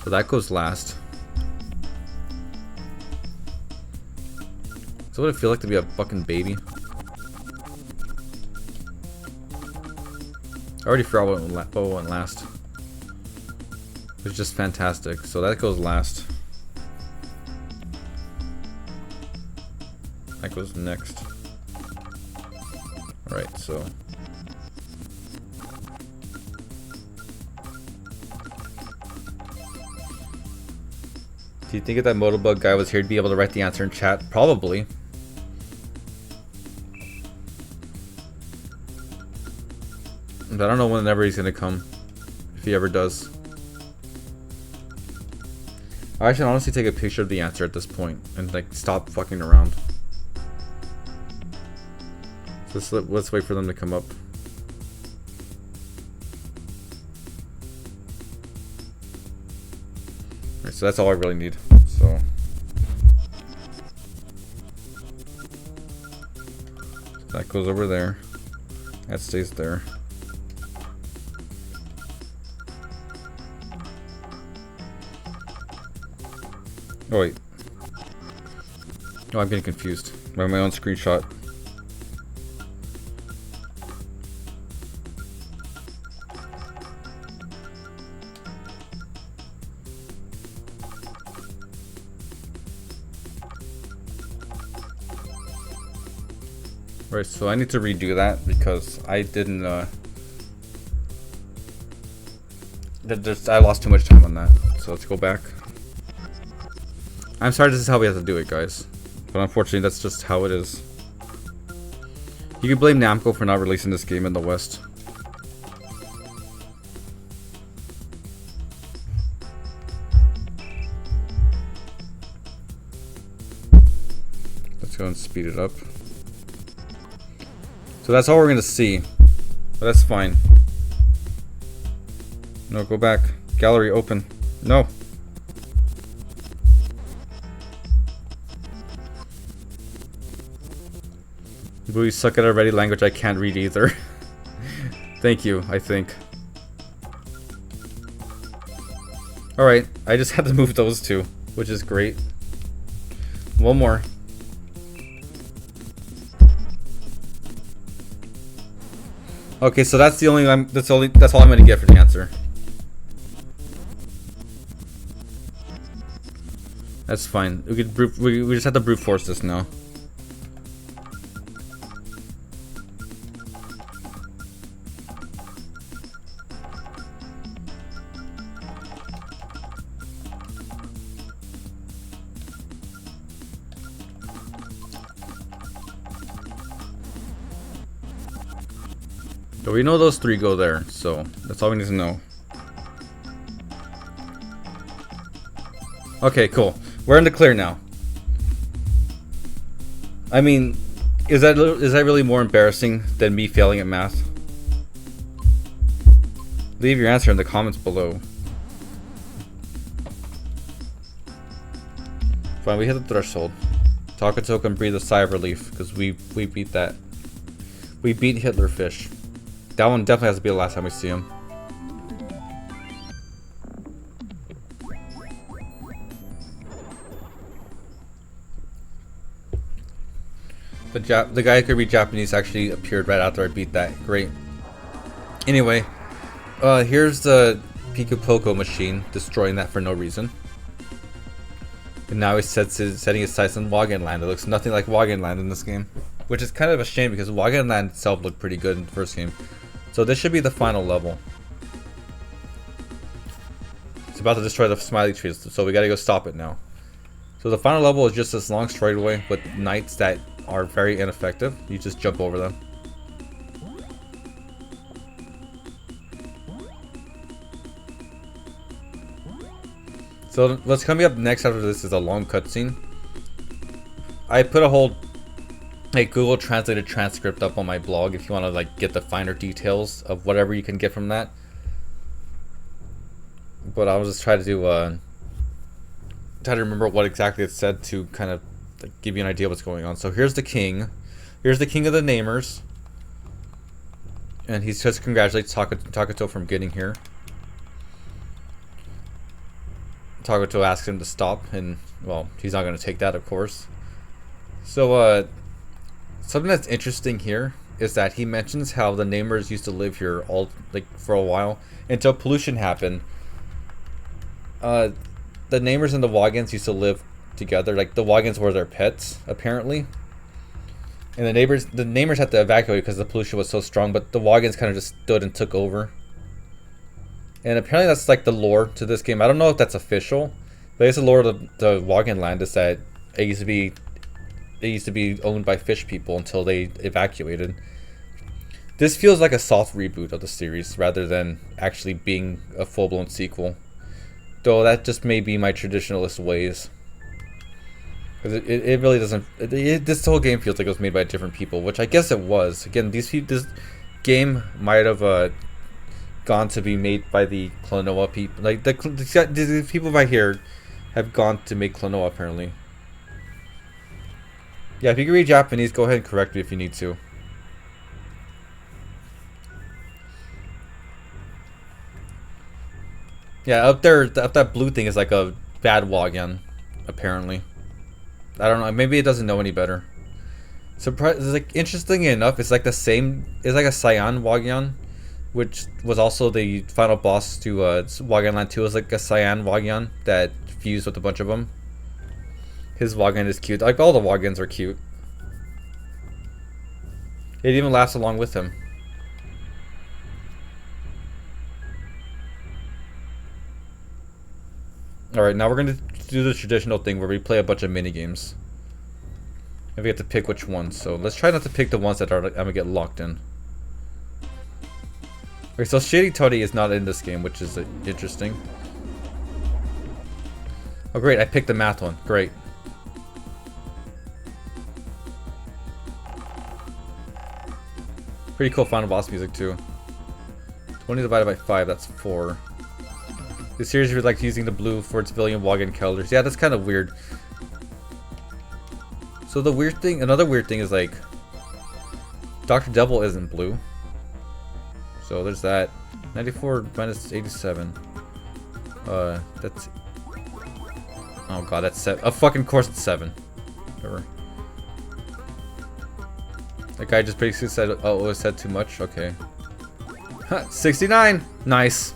So that goes last. So what would it feel like to be a fucking baby? I already forgot what went last. It was just fantastic. So that goes last. That goes next. Alright, so. Do you think if that Motobug guy was here, he'd be able to write the answer in chat? Probably. But I don't know whenever he's gonna come. If he ever does. I should honestly take a picture of the answer at this point and like stop fucking around. So let's wait for them to come up. Alright, so that's all I really need. So that goes over there. That stays there. Oh wait. Oh, I'm getting confused by my own screenshot. Right, so I need to redo that because I didn't, I lost too much time on that. So let's go back. I'm sorry, this is how we have to do it, guys. But unfortunately, that's just how it is. You can blame Namco for not releasing this game in the West. Let's go and speed it up. So that's all we're gonna see. But that's fine. No, go back. Gallery open. No. We suck at already language I can't read either. Thank you, I think. Alright, I just had to move those two, which is great. One more. Okay, so that's the only that's all I'm gonna get for the answer. That's fine. We just have to brute force this now. So we know those three go there, so that's all we need to know. Okay, cool. We're in the clear now. I mean, is that really more embarrassing than me failing at math? Leave your answer in the comments below. Fine, we hit the threshold. Takato can breathe a sigh of relief because we beat that. We beat Hitlerfish. That one definitely has to be the last time we see him. The guy who could read Japanese actually appeared right after I beat that. Great. Anyway, here's the Piku Poco machine, destroying that for no reason. And now he's setting his sights on Wagyan Land. It looks nothing like Wagyan Land in this game. Which is kind of a shame because Wagyan Land itself looked pretty good in the first game. So this should be the final level. It's about to destroy the smiley trees, so we gotta go stop it now. So the final level is just this long straightaway with knights that are very ineffective. You just jump over them. So what's coming up next after this is a long cutscene. I put a whole Google translated transcript up on my blog if you want to like get the finer details of whatever you can get from that. But I'll just try to remember what exactly it said to kind of like, give you an idea of what's going on. So here's the king. Here's the king of the namers. And he just congratulates Takato from getting here. Takato asks him to stop, and well, he's not going to take that, of course. So something that's interesting here is that he mentions how the namers used to live here all like for a while until pollution happened. The namers and the Wagyans used to live together. Like the Wagyans were their pets apparently, and the namers had to evacuate because the pollution was so strong. But the Wagyans kind of just stood and took over. And apparently that's like the lore to this game. I don't know if that's official, but it's the lore of the Wagyan Land is that it used to be owned by fish people until they evacuated. This feels like a soft reboot of the series rather than actually being a full-blown sequel. Though that just may be my traditionalist ways. Because it really doesn't... this whole game feels like it was made by different people, which I guess it was. Again, this game might have gone to be made by the Klonoa people. Like, the people right here have gone to make Klonoa, apparently. Yeah, if you can read Japanese, go ahead and correct me if you need to. Yeah, up there, up that blue thing is like a bad Wagyan, apparently. I don't know. Maybe it doesn't know any better. Like interesting enough, it's like the same. It's like a Cyan Wagyan, which was also the final boss to Wagyan Land 2. It was like a Cyan Wagyan that fused with a bunch of them. His Wagyan is cute. Like all the Wagyans are cute. It even laughs along with him. Alright, now we're going to do the traditional thing where we play a bunch of mini games. And we have to pick which ones. So let's try not to pick the ones that are I'm going to get locked in. Okay, so Shady Toddy is not in this game, which is interesting. Oh great, I picked the math one. Great. Pretty cool final boss music too. 20 divided by 5, that's 4. The series would like using the blue for its civilian Wagyan colors. Yeah, that's kind of weird. So the weird thing, another weird thing is like Dr. Devil isn't blue. So there's that. 94 minus 87. That's. Oh god, that's 7. Oh, fucking course it's 7. Whatever. That guy just basically said, oh, it said too much? Okay. 69! Nice.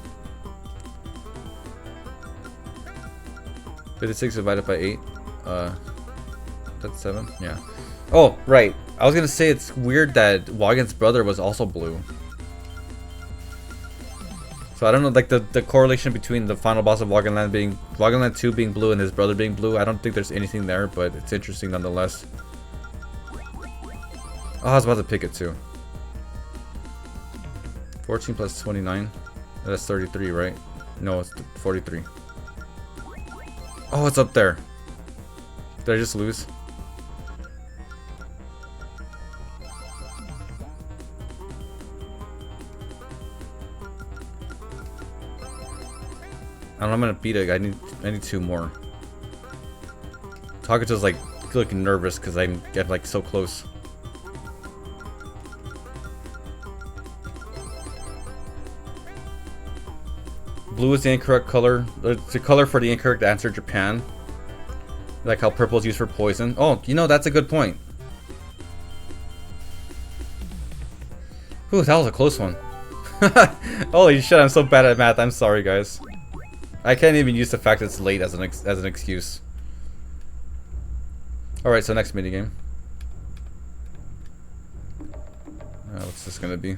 56 divided by 8. That's 7? Yeah. Oh, right. I was gonna say it's weird that Wagyan's brother was also blue. So I don't know, like the correlation between the final boss of Wagyan Land 2 being blue and his brother being blue. I don't think there's anything there, but it's interesting nonetheless. Oh, I was about to pick it too. 14 plus 29. That's 33, right? No, it's 43. Oh, it's up there. Did I just lose? I don't know, I'm gonna beat it. I need 2 more. Takato's like looking nervous because I get like so close. Blue is the incorrect color. It's the color for the incorrect answer, Japan. Like how purple is used for poison. Oh, you know, that's a good point. Ooh, that was a close one. Holy shit, I'm so bad at math. I'm sorry, guys. I can't even use the fact that it's late as an excuse. Alright, so next minigame. What's this gonna be?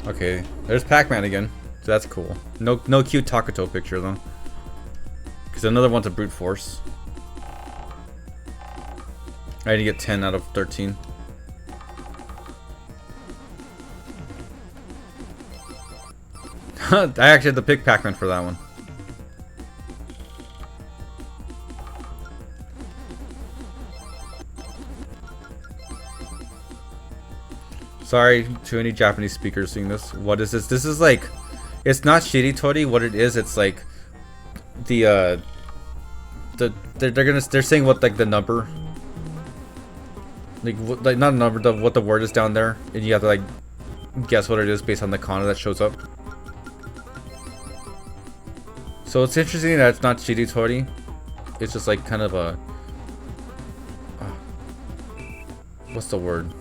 Okay, there's Pac-Man again. So that's cool. No cute Takato picture though. Because another one's a brute force. I need to get 10 out of 13. I actually had to pick Pac-Man for that one. Sorry to any Japanese speakers seeing this. What is this? This is like, it's not Shiri Tori. What it is, it's like they're saying what like the number, like not a number, what the word is down there, and you have to like guess what it is based on the kana that shows up. So it's interesting that it's not Shiri Tori. It's just like kind of a what's the word?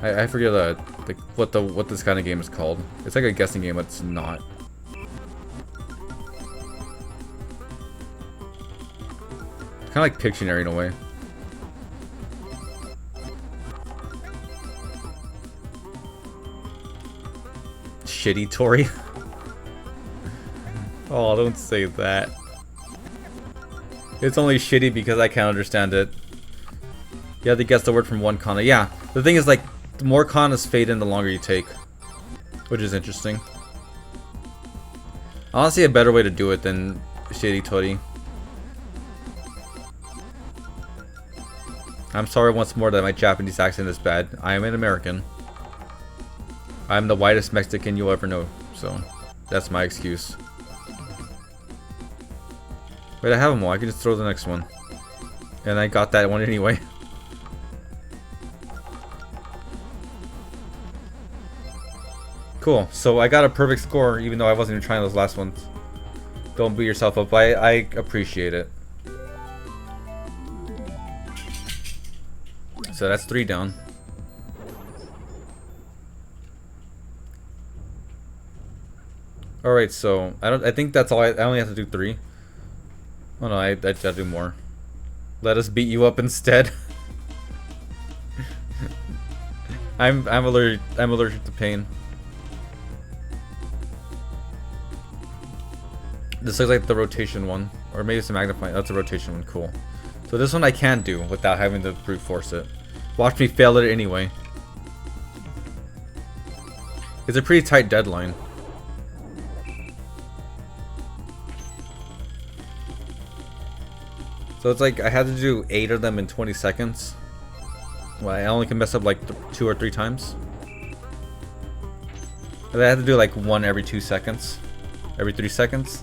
I forget what this kind of game is called. It's like a guessing game, but it's not. It's kind of like Pictionary in a way. Shitty Tori. Oh, don't say that. It's only shitty because I can't understand it. You have to guess the word from one kana. Yeah, the thing is like, the more kanas fade in the longer you take, which is interesting. Honestly, a better way to do it than Shiri Tori. I'm sorry once more that my Japanese accent is bad. I am an American. I'm the whitest Mexican you'll ever know, so that's my excuse. Wait, I have them all. I can just throw the next one. And I got that one anyway. Cool. So I got a perfect score, even though I wasn't even trying those last ones. Don't beat yourself up. I appreciate it. So that's 3 down. All right. So I think that's all. I only have to do 3. Oh no, I gotta do more. Let us beat you up instead. I'm allergic to pain. This looks like the rotation one, or maybe it's a magnifying. That's a rotation one. Cool. So this one I can do without having to brute force it. Watch me fail it anyway. It's a pretty tight deadline. So it's like I had to do 8 of them in 20 seconds. Well, I only can mess up like 2 or 3 times. But I had to do like 1 every 2 seconds. Every 3 seconds.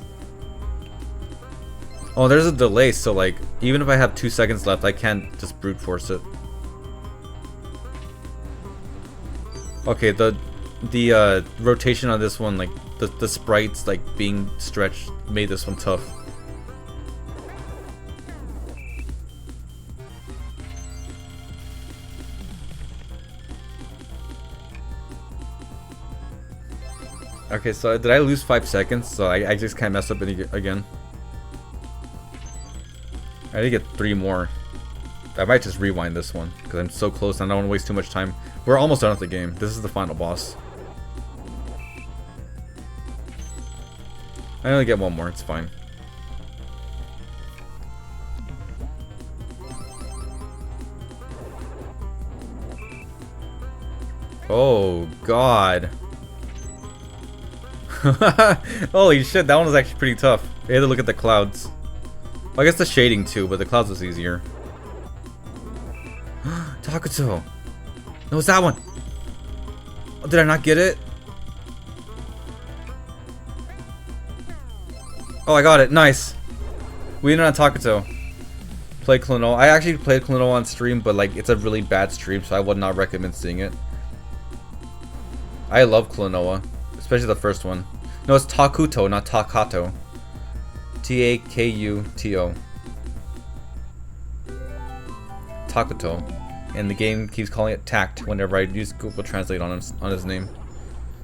Oh, there's a delay, so like, even if I have 2 seconds left, I can't just brute force it. Okay, the rotation on this one, like, the sprites, like, being stretched, made this one tough. Okay, so did I lose 5 seconds? So I just can't mess up any again. I need to get 3 more. I might just rewind this one because I'm so close and I don't want to waste too much time. We're almost done with the game. This is the final boss. I only get 1 more. It's fine. Oh God. Holy shit, that one was actually pretty tough. I had to look at the clouds. Well, I guess the shading too, but the clouds was easier. Takuto! No, it's that one! Oh, did I not get it? Oh, I got it. Nice. We did not Takuto. Play Klonoa. I actually played Klonoa on stream, but like it's a really bad stream, so I would not recommend seeing it. I love Klonoa, especially the first one. No, it's Takuto, not Takato. Takuto. Takuto. And the game keeps calling it Tact whenever I use Google Translate on his name.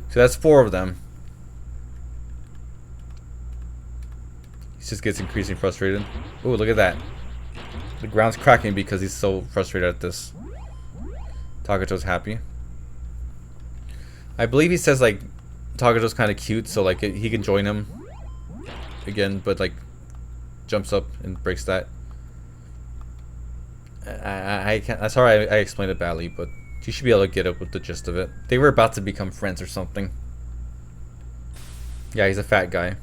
So that's 4 of them. He just gets increasingly frustrated. Ooh, look at that. The ground's cracking because he's so frustrated at this. Takuto's happy. I believe he says like Takuto's kind of cute, so like he can join him again, but like jumps up and breaks that. I can't. I'm sorry I explained it badly, but you should be able to get it with the gist of it. They were about to become friends or something. Yeah, he's a fat guy.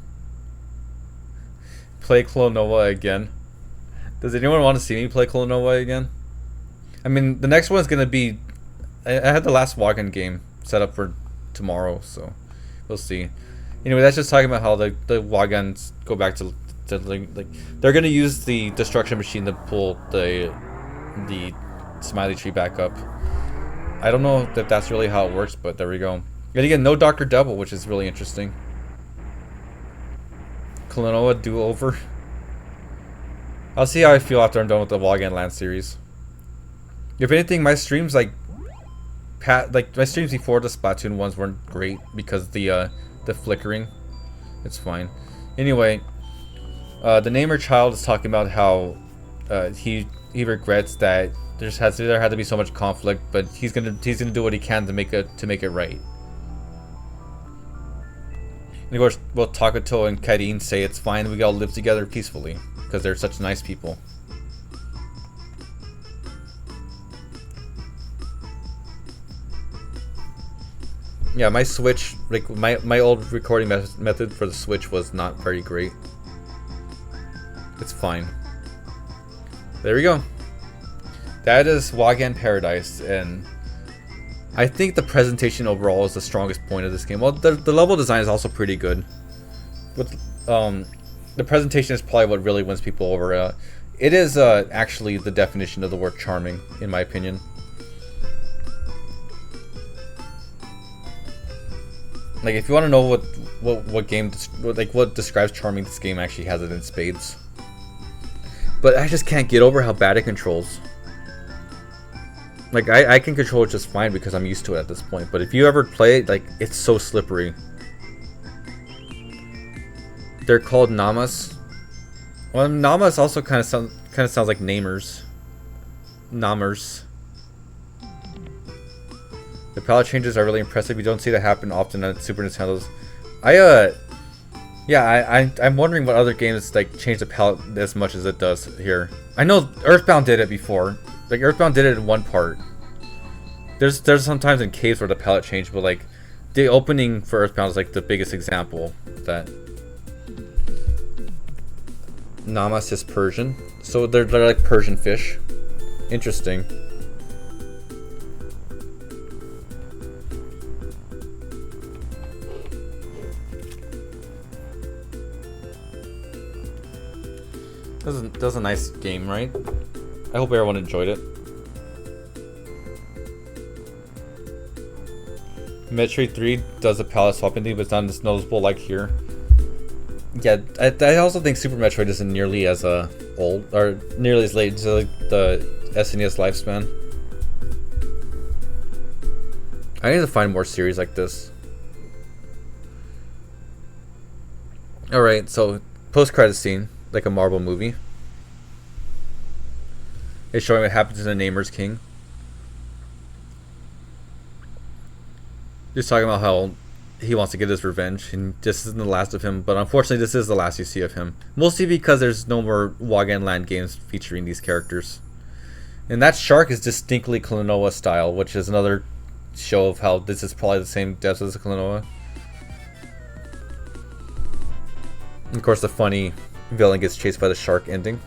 Play Klonoa again. Does anyone want to see me play Klonoa again? I mean, the next one's gonna be. I had the last Wagyan game set up for tomorrow, so we'll see. Anyway, that's just talking about how the Wagyans go back to like they're gonna use the destruction machine to pull the smiley tree back up. I don't know if that's really how it works, but there we go. And again, no Dr. Double, which is really interesting. Klonoa do-over. I'll see how I feel after I'm done with the Wagyan Land series. If anything, my streams my streams before the Splatoon ones weren't great because the flickering. It's fine. Anyway, the Namer child is talking about how he regrets that there had to be so much conflict, but he's gonna do what he can to make it right. And of course, both Takuto and Karin say it's fine, we all live together peacefully because they're such nice people. Yeah, my Switch, like my old recording method for the Switch was not very great. It's fine. There we go. That is Wagyan Paradise, and I think the presentation overall is the strongest point of this game. Well, the level design is also pretty good, but the presentation is probably what really wins people over. It is actually the definition of the word charming, in my opinion. Like, if you want to know what game, what describes charming, this game actually has it in spades. But I just can't get over how bad it controls. Like, I can control it just fine because I'm used to it at this point. But if you ever play it, like, it's so slippery. They're called Namas. Well, Namas also kind of sounds like Namers. Namers. The palette changes are really impressive. You don't see that happen often on Super Nintendo's. Yeah, I'm wondering what other games like change the palette as much as it does here. I know Earthbound did it before. Like, Earthbound did it in one part. There's sometimes in caves where the palette changed, but like the opening for Earthbound is like the biggest example of that. Namas is Persian, so they're like Persian fish. Interesting. That was a nice game, right? I hope everyone enjoyed it. Metroid 3 does a palette swapping thing, but it's not as noticeable like here. Yeah, I also think Super Metroid isn't nearly as old, or nearly as late to like, the SNES lifespan. I need to find more series like this. Alright, so post-credit scene, like a Marvel movie. It's showing what happens in the Namers King. Just talking about how he wants to get his revenge, and this isn't the last of him, but unfortunately this is the last you see of him. Mostly because there's no more Wagyan Land games featuring these characters. And that shark is distinctly Klonoa style, which is another show of how this is probably the same depth as Klonoa. And of course the funny villain gets chased by the shark ending.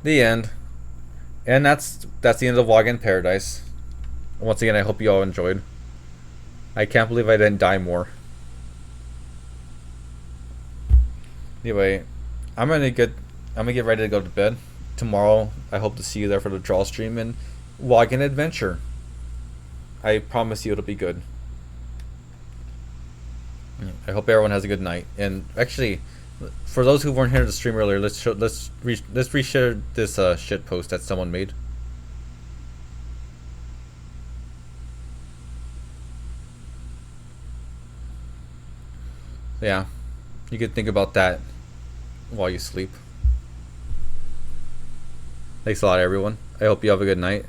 The end. And that's the end of Wagyan Paradise. Once again, I hope you all enjoyed. I can't believe I didn't die more. Anyway, I'm gonna get ready to go to bed. Tomorrow, I hope to see you there for the draw stream and Wagyan Adventure. I promise you it'll be good. I hope everyone has a good night. And actually, for those who weren't here to the stream earlier, let's reshare this shit post that someone made. Yeah, you could think about that while you sleep. Thanks a lot, everyone. I hope you have a good night.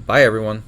Bye, everyone.